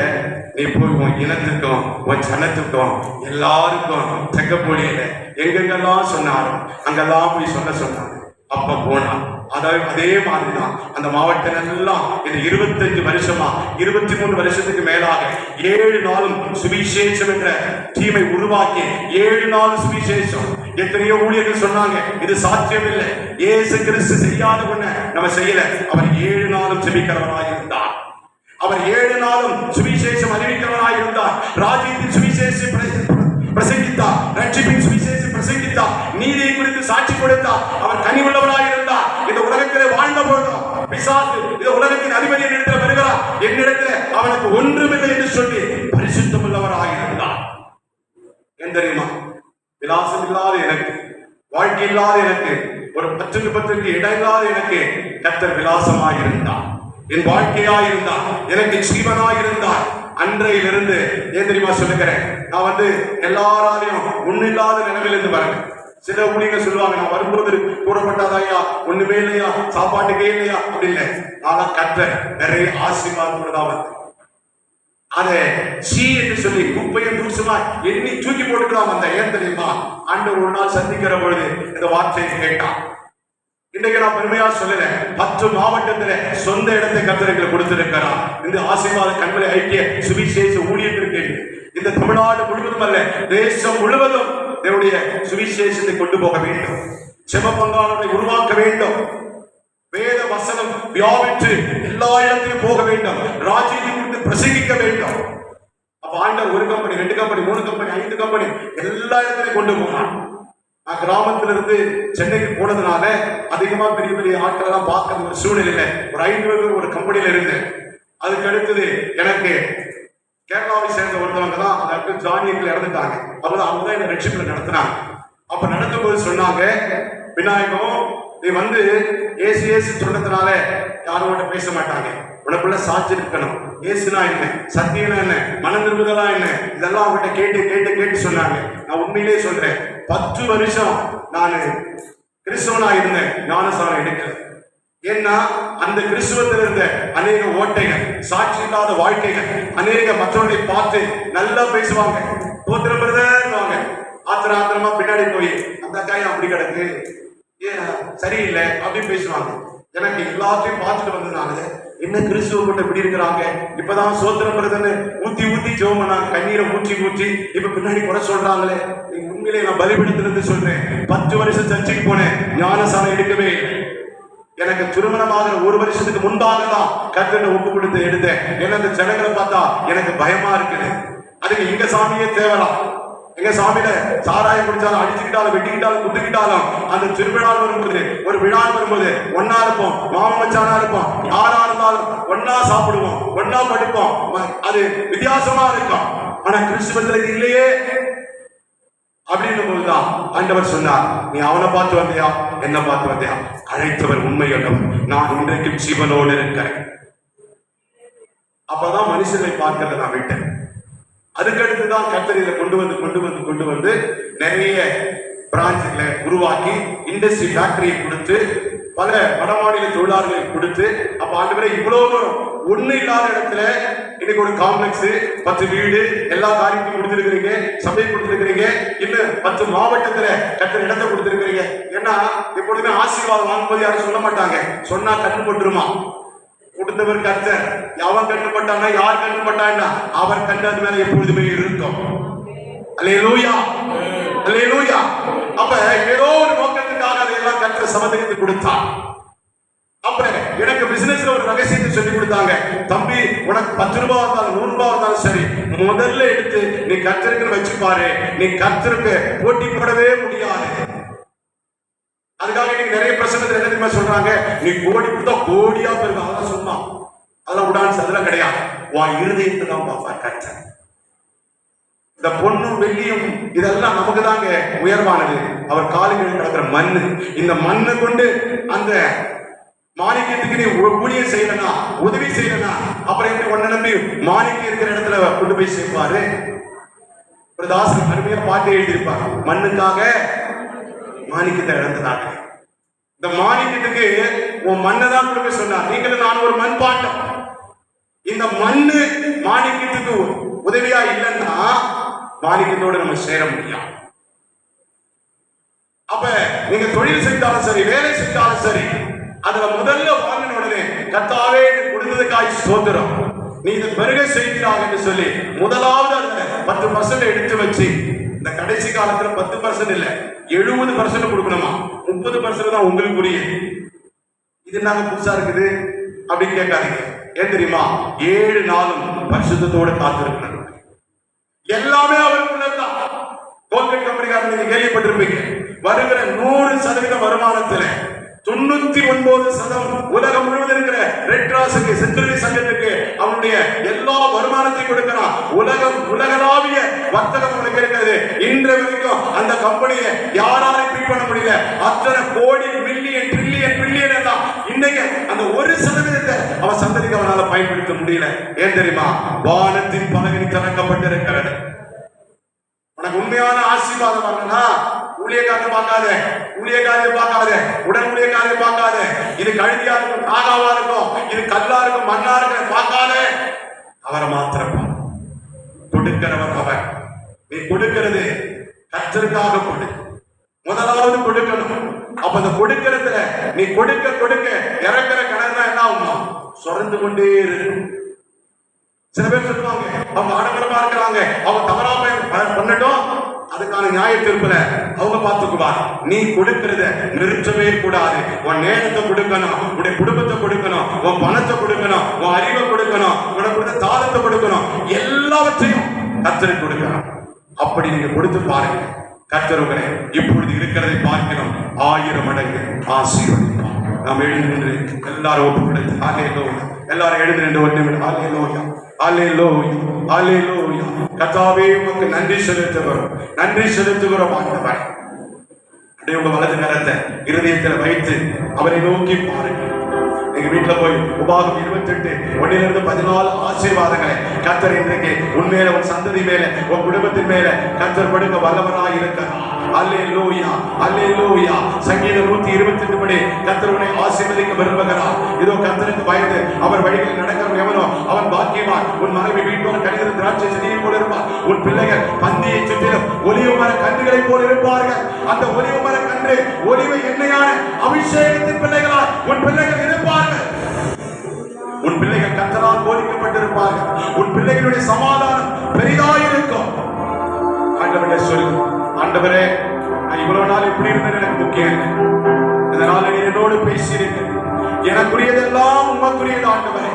நீ போய் உன் இனத்துக்கும் உன் ஜனத்துக்கும் எல்லாருக்கும் தெக்கப்பொழியில எங்கெங்கெல்லாம் சொன்னாரோ அங்கெல்லாம் போய் சொன்னார். அப்ப போனான். அதாவது அதே மாதிரிதான் அந்த மாவட்டம் எல்லாம் இந்த 25 வருஷமா 23 வருஷத்துக்கு மேலாக 7 நாளும் சுவிசேஷம் என்ற டீமை உருவாக்கி 7 நாள் சுவிசேஷம். எத்தனையோ ஊழியர்கள் சொன்னாங்க இது சாத்தியம் இல்லை, இயேசு கிறிஸ்து செய்யாத ஒண்ண நம்ம செய்யல. அவர் 7 நாளும் ஜெபிக்கிறவராக இருந்தார். அவர் 7 நாளும் சுவிசேஷம் அறிவிக்கிறவராய் இருந்தார். ராஜ்யத்தின் சுவிசேஷம் பிரசங்கித்தார், ரட்சிப்பின் சுவிசேஷம் பிரசங்கித்தார், நீதியை குறித்து சாட்சி கொடுத்தார். அவர் கனிவுள்ளவராய் இருந்தார். இந்த உலகத்திலே வாழ்ந்த பொழுதும் பிசாசு இந்த உலகத்தின் அதிபதி என்னிடத்தில் வருகிறார், என்னிடத்தில் அவனுக்கு ஒன்றுமில்லை என்று சொல்லி பரிசுத்தம் உள்ளவராய் இருந்தார். ஏன் தெரியுமா? விலாசம் இல்லாத எனக்கு, வாழ்க்கை இல்லாத எனக்கு, ஒரு பற்றுக்கு இடம் இல்லாத எனக்கு கர்த்தர் விலாசமாய் இருந்தார், என் வாழ்க்கையாயிருந்தார், எனக்கு ஜீவனாயிருந்தார். அன்றையிலிருந்து ஏன் தெரியுமா சொல்லுகிறேன், நான் எல்லாராலையும் ஒன்னில்லாத நிலைமையிலிருந்து வரேன். சில ஊழியர்கள் சொல்லுவாங்க, நான் வரும்போது கூறப்பட்டாதாயா, ஒண்ணுமே இல்லையா, சாப்பாட்டுக்கே இல்லையா, அப்படி இல்லை. நான் கர்த்தர் நிறைய ஆசீர்வாதம் அதை சீ என்று சொல்லி குப்பையும் தூசுமா எண்ணி தூக்கி போட்டுக்கலாம் வந்த. ஏன் தெரியுமா? ஆண்டவர் ஒரு நாள் சந்திக்கிற பொழுது இந்த வார்த்தையை கேட்டான். இன்றைக்கு நான் பெருமையா சொல்லல, 10 மாவட்டத்துல சொந்த இடத்தை கர்த்தர் கொடுத்திருக்கிறார். இந்த ஆசீர்வாத கண்மலை ஐக்கிய சுவிசேஷ ஊழியத்திற்கு இந்த தமிழ்நாடு முழுவதும் அல்ல, தேசம் முழுவதும் தேவனுடைய சுவிசேஷத்தை கொண்டு போக வேண்டும். செப பங்காளர்களை உருவாக்க வேண்டும். வேத வசனம் வியாபித்து எல்லா இடத்திலும் போக வேண்டும். ராஜ்யத்தை குறித்து பிரசங்கிக்க வேண்டும். அப்ப ஆண்டவர் 1 கம்பெனி, 2 கம்பெனி, 3 கம்பெனி, 5 கம்பெனி எல்லா இடத்திலும் கொண்டு போனான். நான் கிராமத்திலிருந்து சென்னைக்கு போனதுனால அதிகமா பெரிய பெரிய ஆட்கள் எல்லாம் பார்க்கறது ஒரு சூழ்நிலையில ஒரு 5 பேர் ஒரு கம்பெனியில இருந்தேன். அதுக்கு அடுத்தது எனக்கு கேரளாவை சேர்ந்த ஒருத்தவங்க தான் அந்த ஜானியர்கள் இறந்துட்டாங்க. அவங்க தான் என்ன ரட்சிப்புல நடத்தினாங்க. அப்ப நடத்தும் போது சொன்னாங்க, விநாயகம் நீ ஏசு ஏசு சொன்னதுனால யாரும் பேச மாட்டாங்க, உனக்குள்ள சாட்சி இருக்கணும். ஏசுனா என்ன, சத்தியனா என்ன, மனம் திரும்புதலா என்ன, இதெல்லாம் அவங்ககிட்ட கேட்டு கேட்டு கேட்டு சொன்னாங்க. நான் உண்மையிலே சொல்றேன், 10 வருஷம் நான் கிறிஸ்தவனா இருந்தேன், ஞானஸ்நானம் எடுக்கல. ஏன்னா அந்த கிறிஸ்துவத்தில் இருந்த அநேக ஓட்டைகள், சாட்சி இல்லாத வாழ்க்கைகள், அநேக மற்றவர்களை பார்த்து நல்லா பேசுவாங்க, தோத்திரம் வருதுவாங்க, ஆத்திரமா பின்னாடி போய் அந்த காயம் அப்படி கிடக்கு, சரியில்லை அப்படி பேசுவாங்க. எனக்கு எல்லாத்தையும் பார்த்துட்டு வந்ததுனால என்ன கிறிஸ்துவ கொண்டு இப்படி இருக்கிறாங்க, இப்பதான் சோத்திரம் வருதுன்னு ஊத்தி ஊத்தி ஜெபம் பண்ணாங்க, கண்ணீரை ஊற்றி ஊற்றி இப்ப பின்னாடி குறை சொல்றாங்களே. உண்மையிலே நான் பலிபீடத்திலிருந்து சொல்றேன், 10 வருஷம் சர்ச்சைக்கு போனேன், ஞானஸ்நானம் எடுக்கவே இல்லை. எனக்கு திருமணமாக 1 வருஷத்துக்கு முன்பாக தான் கர்த்தரை ஒப்பு கொடுத்து எடுத்தேன். ஏன்னா அந்த ஜனங்களை பார்த்தா எனக்கு பயமா இருக்குது. அதுக்கு எங்க சாமியே தேவலாம். எங்க சாமியில சாராயம் குடிச்சாலும், அடிச்சுக்கிட்டாலும், வெட்டிக்கிட்டாலும், குத்துக்கிட்டாலும், அந்த திருவிழா வரும்போது, ஒரு விழா வரும்போது ஒன்னா இருப்போம், மாமச்சானா இருப்போம், யாரா இருந்தாலும் ஒன்னா சாப்பிடுவோம், ஒன்னா படிப்போம். அது வித்தியாசமா இருக்கும். ஆனா கிறிஸ்துவத்துல இது இல்லையே. அப்படின்னு போதுதான் ஆண்டவர் சொன்னார், நீ அவனை பார்த்து வந்தியா, என்ன பார்த்து வந்தியா? அழைத்தவர் உண்மையுள்ளவர், நான் இன்றைக்கு ஜீவனோடு இருக்கிறேன். அப்பதான் மனுஷனை பார்க்கிறத நான் விட்டேன். அதுக்கடுத்துதான் கர்த்தர் கொண்டு வந்து நிறைய பிரான்ச்களை உருவாக்கி இண்டஸ்ட்ரி ஃபேக்டரியை கொடுத்து பல வடமாநில தொழிலாளர்களை கொடுத்து, அப்ப ஆண்டவரே இவ்வளவு தூரம் ஒண்ணு இல்லாத இடத்துல இன்னைக்கு ஒரு காம்ப்ளெக்ஸ், 10 வீடு, எல்லா காரியத்தையும் கொடுத்திருக்கிறீங்க, சபை கொடுத்திருக்கிறீங்க, இன்னும் 10 மாவட்டத்துல கர்த்தர் இடத்தை கொடுத்திருக்கிறீங்க. ஏன்னா எப்பொழுதுமே ஆசீர்வாதம் வாங்கும்போது யாரும் சொல்ல மாட்டாங்க, சொன்னா கண்ணு போட்டுருமா. கொடுத்தவர் கர்த்தர், அவன் கட்டுப்பட்டானா, யார் கட்டுப்பட்டான்னா அவர் கண்டு அது மேல எப்பொழுதுமே இருக்கும். அல்லேலூயா, அல்லேலூயா. அப்ப ஏதோ ஒரு நோக்கத்துக்காக அதையெல்லாம் கர்த்தர் சமதகத்தை கொடுத்தார். அப்புறம் எனக்கு பிசினஸ்ல ஒரு ரகசியத்தை சொல்லி கொடுத்தாங்க, தம்பி உனக்கு 10 ரூபாய் இருந்தாலும் 100 ரூபாய் இருந்தாலும் சரி, முதல்ல எடுத்து நீ கர்த்தருக்கு வச்சு பாரு, நீ கர்த்தருக்கு போட்டி போடவே முடியாது. அதுக்காக இன்னைக்கு நிறைய பிரச்சனை என்ன தெரியுமா சொல்றாங்க, நீ கோடி கொடுத்தா கோடியா பெருங்க, அதெல்லாம் சொன்னான், அதெல்லாம் உடான்ஸ், அதெல்லாம் கிடையாது. உன் இருதயத்தை தான் பாப்பா கர்த்தர். இந்த பொண்ணும் வெள்ளியும் இதெல்லாம் நமக்கு தாங்க உயர்வானது, அவர் காலுக்கு கிடக்கிற மண்ணு. இந்த மண்ணு கொண்டு அந்த மாணிக்கத்துக்கு நீ ஊழியம் செய்யலனா, உதவி செய்யலனா, அப்புறம் எப்படி ஒன்ன நம்பி மாணிக்கம் இருக்கிற இடத்துல கொண்டு போய் சேர்ப்பாரு. ஒரு தாசன் அருமையா பாட்டு எழுதியிருப்பாங்க, மண்ணுக்காக மாணிக்கத்தை இழந்ததாக. இந்த மாணிக்கத்துக்கு உன் மண்ணை தான் கொடுக்க சொன்னார். நீங்களும் நான் ஒரு மண் பாட்டம். இந்த மண்ணு மாணிக்கத்துக்கு உதவியா இல்லைன்னா மாணிக்கத்தோடு நம்ம சேர முடியும். அப்ப நீங்க தொழில் செஞ்சாலும் சரி, வேலை செஞ்சாலும் சரி, அதுல முதல்ல வாங்கின உடனே கர்த்தாவே கொடுத்ததுக்காய் ஸ்தோத்திரம், நீ இதை பெருக செய்கிறாய் என்று சொல்லி முதலாவது அந்த 10% எடுத்து வச்சு, இந்த கடைசி காலத்துல 10% இல்ல 70% கொடுக்கணுமா, 30% தான் உங்களுக்கு புரியுது. இது நாங்க புதுசா இருக்குது அப்படின்னு கேட்காதீங்க. ஏன் தெரியுமா? 7 நாளும் பரிசுத்தத்தோடு காத்திருக்கிறார். எல்லாமே அவருக்குள்ளதான். கோல்கேட் கம்பெனிக்காரன் நீங்க கேள்விப்பட்டிருப்பீங்க. வருகிற 100% வருமானத்துல 99% உலகம் முழுவதும் இருக்கிற ரெட் கிராஸுக்கு, செஞ்சுரி சங்கத்துக்கு அவனுடைய எல்லா வருமானத்தையும் கொடுக்கிறான். உலகளாவிய வர்த்தகம் உங்களுக்கு இருக்கிறது. இன்று வரைக்கும் அந்த கம்பெனியை யாராலையும் பீட் பண்ண முடியல. அத்தனை கோடி, மில்லியன், ட்ரில்லியன், பில்லியன் எல்லாம் இன்னைக்கு அந்த 1% அவன் சந்ததிக்கு அவனால பயன்படுத்த முடியல. ஏன் தெரியுமா? வானத்தின் பலகை திறக்கப்பட்டிருக்கிறது. உனக்கு உண்மையான ஆசீர்வாதம் வரணும்னா ஊழியக்காரனை பார்க்காத, ஊழியக்காரியை பார்க்காத, உடன் ஊழியக்காரியை பார்க்காத. இது கழுதியா இருக்கும், நாகாவா இருக்கும், இது கல்லா இருக்கும், மண்ணா இருக்கும் பார்க்காத. அவரை மாத்திரம் கொடுக்கிறவர் அவர். நீ கொடுக்கிறது கர்த்தருக்காக கொடு. முதலாவது கொடுக்கணும். அப்ப அந்த கொடுக்கிறதுல நீ கொடுக்க கொடுக்க இறக்குற கிணறுனா என்ன ஆகும்? சுரந்து கொண்டே இருக்கும். சில பேர் சொல்லுவாங்க அவங்க ஆடம்பரமா இருக்கிறாங்க, அவங்க தவறா பண்ணட்டும், அதுக்கான நியாய தீர்ப்புல அவங்க பார்த்துக்குவார். நீ கொடுக்கிறத நிறுத்தவே கூடாது. உன் நேரத்தை கொடுக்கணும், உன்னுடைய குடும்பத்தை கொடுக்கணும், உன் பணத்தை கொடுக்கணும், உன் அறிவை கொடுக்கணும், உனக்கு தாளத்தை கொடுக்கணும், எல்லாவற்றையும் கர்த்தருக்கு கொடுக்கணும். அப்படி நீங்க கொடுத்து பாருங்க, கர்த்தர் உங்களை இப்பொழுது இருக்கிறதை பார்க்கிறோம் 1000 மடங்கு ஆசீர்வதிப்பார். நாம் எழுந்து எல்லாரும் ஒப்பு கொடுத்து ஹல்லேலூயா, எல்லாரும் எழுந்து நின்று 1 நிமிடம் ஹல்லேலூயா, ஹல்லேலூயா, ஹல்லேலூயா. கர்த்தாவே உமக்கு நன்றி செலுத்துகிறோம், நன்றி செலுத்துகிறோம் ஆண்டவரே. அப்படியே உங்க வலது கரத்தை இருதயத்தில் வைத்து அவரை நோக்கி பாருங்க. எங்க வீட்டுல போய் உபாகம் 28 1 - 14 ஆசீர்வாதங்களை கர்த்தர் இன்றைக்கு உன்மேல, உன் சந்ததி மேல, உன் குடும்பத்தின் மேல கர்த்தர் கொடுக்க வல்லவராய் இருக்கிறார். அல்லேலூயா, அல்லேலூயா. சங்கீதம் 128 படி கர்த்தர் உன்னை ஆசீர்வதிக்க விரும்புகிறார். இதோ கர்த்தருக்கு பயந்து அவர் வழிகளில் நடக்கிறவன் எவனோ அவன் பாக்கியவான். உன் மனைவி வீட்டோடு கனிகிற திராட்சை செடியை போல இருப்பார். உன் பிள்ளைகள் பந்தியை சுற்றிலும் ஒலிவ மர கன்றுகளை போல இருப்பார்கள். அந்த ஒலிவ மர கன்று ஒலிவ எண்ணெயான அபிஷேகத்தின் பிள்ளைகளால் உன் பிள்ளைகள் இருப்பார்கள். உன் பிள்ளைகள் கர்த்தரால் போதிக்கப்பட்டிருப்பார்கள். உன் பிள்ளைகளுடைய சமாதானம் பெரிதாயிருக்கும். ஆண்டவரே சொல்லு, ஆண்டவரே நான் இவ்வளவு நாள் இப்படி இருந்தது எனக்கு முக்கியம் இல்லை. இந்த நாள் நீ என்னோடு பேசியிருக்க. எனக்குரியதெல்லாம் உமக்குரியது ஆண்டவரே.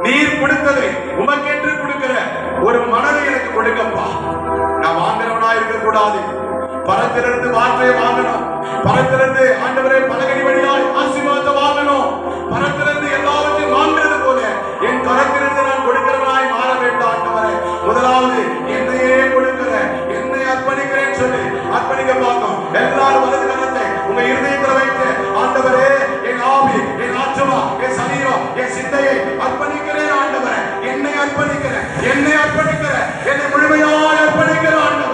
நீர் கொடுத்ததை உமக்கென்று கொடுக்கிற ஒரு மனதை எனக்கு கொடுக்கப்பா. நான் வாங்குறவனா இருக்க கூடாது. பரத்திலிருந்து வார்த்தையை வாங்கணும். பரத்திலிருந்து ஆண்டவரே பலகனி வழியாய் ஆசீர்வாதத்தை வாங்கணும். பரத்திலிருந்து எல்லாவற்றையும் வாங்குறது போல என் கரத்திலிருந்து நான் கொடுக்கிறவனாய் மாற வேண்டும் ஆண்டவரே. முதலாவது என்னையே கொடுக்கிற, என்னை அர்ப்பணிக்கிறேன் சொல்லி அர்ப்பணிக்க பார்க்கும். எல்லாரும் வலது கரத்தை உங்க இருதயத்தில் வைத்து ஆண்டவரே என் ஆவி, என் ஆத்மா, என் சரீரம், என் சிந்தையை அர்ப்பணிக்கிறேன் ஆண்டவரே. என்னை அர்ப்பணிக்கிறேன், என்னை அர்ப்பணிக்கிறேன், என்னை முழுமையாய் அர்ப்பணிக்கிறேன் ஆண்டவரே.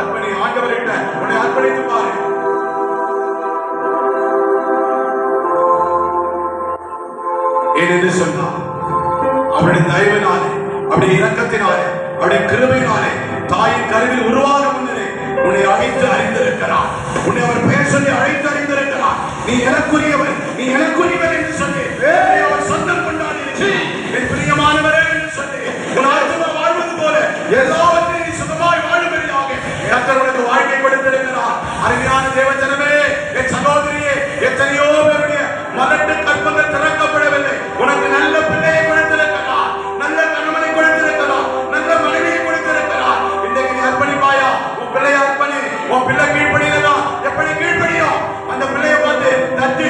அர்ப்பணி ஆண்டவர்கிட்ட உன்னை அர்ப்பணித்து பாரு. ஏனென்று சொன்னார் அவருடைய தயவினாலே, அவருடைய இரக்கத்தினாலே, அவருடைய கிருபையினாலே தாயின் கருவில் உருவாக முன்னரே உன்னை அழைத்து அறிந்திருக்கிறார். உன்னை அவர் பெயர் சொல்லி அழைத்து அறிந்திருக்கிறார். நீ எனக்குரியவர், நீ எனக்குரியவர் என்று சொல்லி அவர் சொந்தம் கொண்டாடி என் பிரியமானவரே என்று சொல்லி உன் ஆத்மா வாழ்வது போல எல்லாவற்றையும் சுகமாய் வாழும்படியாக கர்த்தர் உனக்கு வாழ்க்கை கொடுத்திருக்கிறார். அருமையான தேவஜனமே, என் சகோதரியே, எத்தனையோ பேருடைய மலட்டு கற்பங்கள் திறக்கப்படவில்லை. உனக்கு நல்ல பிள்ளையை கொடுத்திருக்கிறார், நல்ல கணவனை கொடுத்திருக்கிறார், நல்ல மனைவியை கொடுத்திருக்கிறார். இன்றைக்கு நீ அர்ப்பணிப்பாயா? உன் பிள்ளையை அர்ப்பணி. உன் பிள்ளை கீழ்ப்படியலாம். எப்படி கீழ்ப்படியும்? அந்த பிள்ளையை பார்த்து தட்டி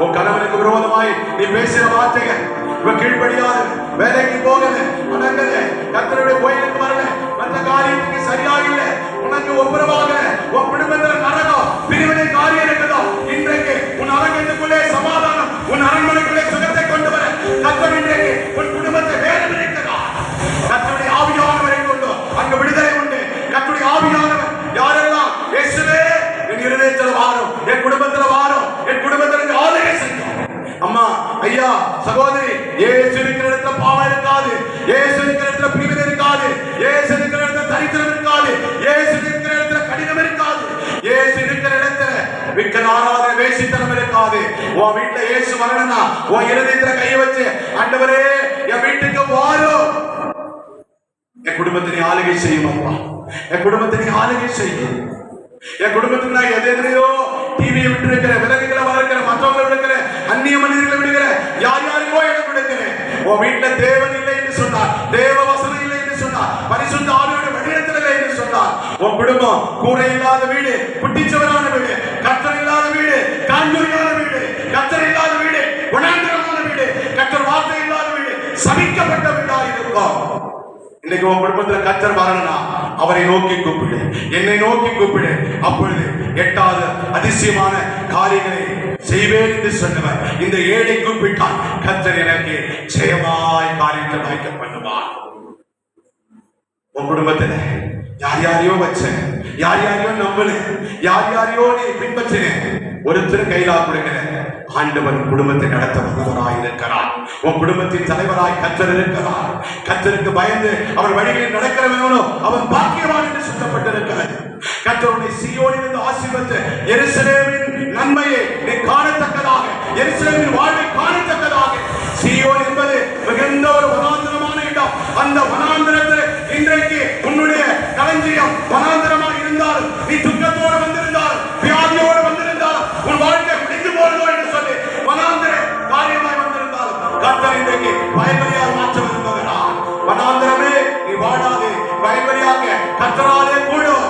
உன் கணவனுக்கு விரோதமாய் நீ பேசின வார்த்தைகள் இவன் கீழ்படியாது, வேலைக்கு போகல, அடங்கல, கர்த்தருடைய கோயிலுக்கு வரல, மற்ற காரியத்துக்கு சரியா இல்ல, உனக்கு ஒப்புரவாகல, உன் குடும்பத்தில் நரகம் பிரிவினை காரியம் இருக்குதோ, இன்றைக்கு உன் அரங்கத்துக்குள்ளே சமாதானம், உன் அரண்மனைக்குள்ளே சுகத்தை கொண்டு வர கர்த்தர் இன்றைக்கு உன் குடும்பத்தை வேறு இருக்கிறார். கர்த்தருடைய ஆவியானவரை கொண்டு அங்கு விடுதலை உண்டு. கர்த்தருடைய ஆவியானவர் யாரெல்லாம் இயேசுவே என் இருதயத்தில் வாரும், என் குடும்பத்தில் வாரும், என் குடும்பத்திற்கு ஆளுகை செய்யும். அம்மா, ஐயா, சகோதரி, இயேசு இருக்கிற இடத்துல பாவம் இருக்காது, இயேசு இருக்கிற இடத்துல பிரிவினை இருக்காது, இயேசு இருக்கிற இடத்துல தரித்திரம் இருக்காது, இயேசு இருக்கிற இடத்துல கடினம் இருக்காது, இயேசு இருக்கிற இடத்துல விக்கல் ஆராதனை வேசித்தனம் இருக்காது. உன் வீட்டுல இயேசு வரணும்னா உன் இருதயத்துல கையை வச்சு, ஆண்டவரே என் வீட்டுக்கு வாரும், என் குடும்பத்தினை ஆளுகை செய்யும். அப்பா, என் குடும்பத்தினை ஆளுகை செய்யும். என் குடும்பத்துக்கு நான் எதையோ டிவியை விட்டு இருக்கிற, விலங்குகளை வளர்க்கிற, மற்றவங்களை விடுக்கிற, அந்நிய மனிதர்களை விடுகிற, யார் யாருக்கோ இடம் கொடுக்கிறேன். உன் வீட்டுல தேவன் இல்லை என்று சொன்னார், தேவ வசனம் இல்லை என்று சொன்னார், பரிசுத்த ஆவியோட வழிநடத்தல் இல்லை என்று சொன்னார். உன் குடும்பம் கூரை இல்லாத வீடு, குட்டிச்சவரான வீடு, கர்த்தர் இல்லாத வீடு, காஞ்சூரியான வீடு, கர்த்தர் இல்லாத வீடு, குணாந்தரமான வீடு, கர்த்தர் வார்த்தை இல்லாத வீடு, சபிக்கப்பட்ட வீடா இருக்கும். இன்னைக்கு உன் குடும்பத்தில் கர்த்தர் வரணும்னா அவரை நோக்கி கூப்பிடு, என்னை நோக்கி கூப்பிடு, அப்பொழுது எட்டாவது அதிசயமான காரியங்களை செய்வேன் என்று சொன்னவர் இந்த ஏழை கூப்பிட்டால் கர்த்தர் எனக்கு ஜெயமாய் காரியத்தை வாய்க்க பண்ணுவார். உன் குடும்பத்துல யார் யாரையோ வச்சேன், யார் யாரையோ நம்பினேன், யார் யாரையோ நீ பின்பற்றினேன், ஒருத்தர் கையிலா கொடுக்கிற ஆண்டவன் குடும்பத்தை நடத்த வந்தவராய் இருக்கிறார். உன் குடும்பத்தின் தலைவராய் கர்த்தர் இருக்கிறார். கர்த்தருக்கு பயந்து அவர் வழிகளில் நடக்கிறவனோ அவன் பாக்கியவான் என்று சொல்லப்பட்டிருக்கிறது. கர்த்தருடைய சீயோனிலிருந்து ஆசீர்வதித்து எருசலேமின் நன்மையை நீ காணத்தக்கதாக, எருசலேமின் வாழ்வை காணத்தக்கதாக. சீயோன் என்பது மிகுந்த ஒரு வனாந்தரமான இடம். அந்த வனாந்தரத்தில் இன்றைக்கு உன்னுடைய களஞ்சியம் வனாந்தரமாக இருந்தாலும், நீ துக்கத்தோடு வந்திருந்தாலும், வியாதியோடு வந்திருந்தாலும், உன் வாழ்க்கை முடிந்து போறதோ என்று சொல்லி வனாந்தர காரியமாய் வந்திருந்தாலும் கர்த்தர் இன்றைக்கு பயபலியாக மாற்ற விரும்புகிறார். வனாந்தரமே நீ வாழாதே, பயபலியாக கர்த்தராலே கூடும்,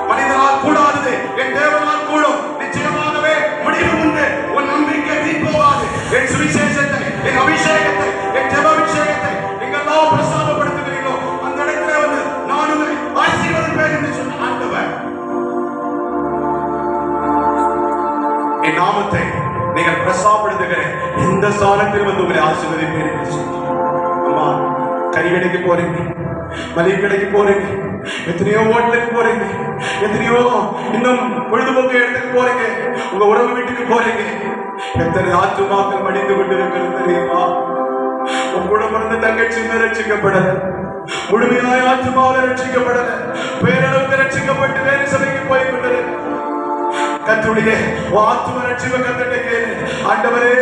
மனிதனால் கூடாதது என் தேவனால் கூடும். நிச்சயமாகவே முடிவு உண்டு. உன் நம்பிக்கை நீ போகாது. என் சுவிசேஷத்தை, என் அபிஷேகத்தை, என் ஜெப அபிஷேகத்தை நீங்கெல்லாம் பிரசாதப்படுத்துகிறீர்களோ அந்த இடத்துல வந்து நான் உங்களை ஆசீர்வதிப்பேன் என்று சொன்ன ஆண்டவர், என் நாமத்தை நீங்கள் பிரசாதப்படுத்துகிற எந்த ஸ்தானத்தில் வந்து உங்களை ஆசீர்வதிப்பேன் என்று சொன்னார். அம்மா, கறிக்கடைக்கு போறீங்க, மளிகை கடைக்கு போறீங்க, எத்தனையோ ஹோட்டலுக்கு போறீங்க, எத்தனையோ இன்னும் பொழுதுபோக்கு இடத்துக்கு போறீங்க, உங்க உறவு வீட்டுக்கு போறீங்க. எத்தனை ஆத்துமாக்கள் மடிந்து கொண்டிருக்கிறது தெரியுமா? உங்க கூட பிறந்த தங்கச்சி ரட்சிக்கப்படல, முழுமையாய் ஆத்துமாவில் ரட்சிக்கப்படல, பேரளவுக்கு ரட்சிக்கப்பட்டு வேறு சபைக்கு போய் கொண்டிருக்க கர்த்தருடைய ஆத்தும ரட்சிப்பை கர்த்தர்ட்ட கேளு. ஆண்டவரே,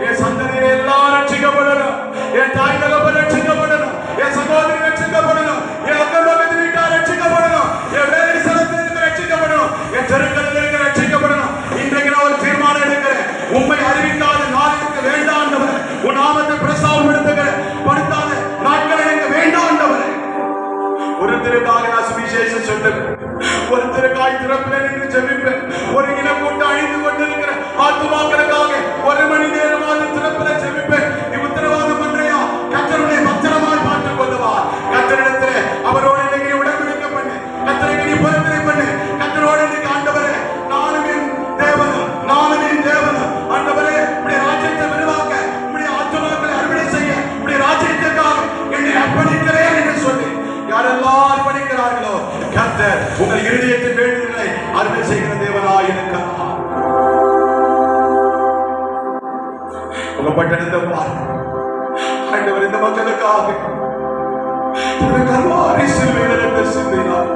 என் சந்ததியில எல்லாம் ரட்சிக்கப்படணும், என் தாய் தகப்பன் ரட்சிக்கப்படணும், என் சகோதரி ரட்சிக்கப்படணும், என் அக்கம் பக்கத்து வீட்டார் ரட்சிக்கப்படணும், என் வேலை ஸ்தலத்தில் இருந்து ரட்சிக்கப்படணும், என் தெருக்களில் இருந்து ரட்சிக்கப்படணும். இன்றைக்கு நான் ஒரு தீர்மானம் எடுக்கிறேன். உண்மை அறிவிக்காத நாளுக்கு வேண்டாம் ஆண்டவரே. உன் நாமத்தை பிரஸ்தாபப்படுத்துகிற படுத்தாத நாட்களை எனக்கு வேண்டாம் ஆண்டவரே. ஒருத்தருக்காக நான் சுவிசேஷம் சொல்லுவேன், ஒருத்தருக்காய் திறப்பில் நின்று ஜெபிப்பேன். ஒரு இனக்கூட்டம் அழிந்து கொண்டிருக்கிற ஆத்துமாக்களுக்காக ஒரு மணி நேரமாக திறப்பில் ஜெபிப்பேன். நீ உத்தரவாதம் பண்றியா? கர்த்தருடைய பத்திரமாய் பார்த்துக் கொள்ளுவார். கர்த்தரிடத்திலே அவரோடு இன்னைக்கு உடன்படிக்கை பண்ணு, கர்த்தருக்கு நீ பொருத்தனை பண்ணு. கர்த்தரோடு இன்னைக்கு ஆண்டவரே, நானும் என் தேவனும், நானும் என் தேவனும், ஆண்டவரே உடைய ராஜ்யத்தை விரிவாக்க, உடைய ஆத்துமாக்களை அறுவடை செய்ய, உடைய ராஜ்யத்திற்காக என்னை அர்ப்பணிக்கிறேன் என்று சொல்லி யாரெல்லாம் அர்ப்பணிக்கிறார்களோ கர்த்தர் உங்கள் இருதயத்தின் வேண்டுதலை அருளை செய்கிற தேவனாய் இருக்கிறார். உங்க பட்டணத்தை பாருங்க. ஆண்டவர் இந்த மக்களுக்காக கர்வாரி சிலுவையில் சிந்தினார்.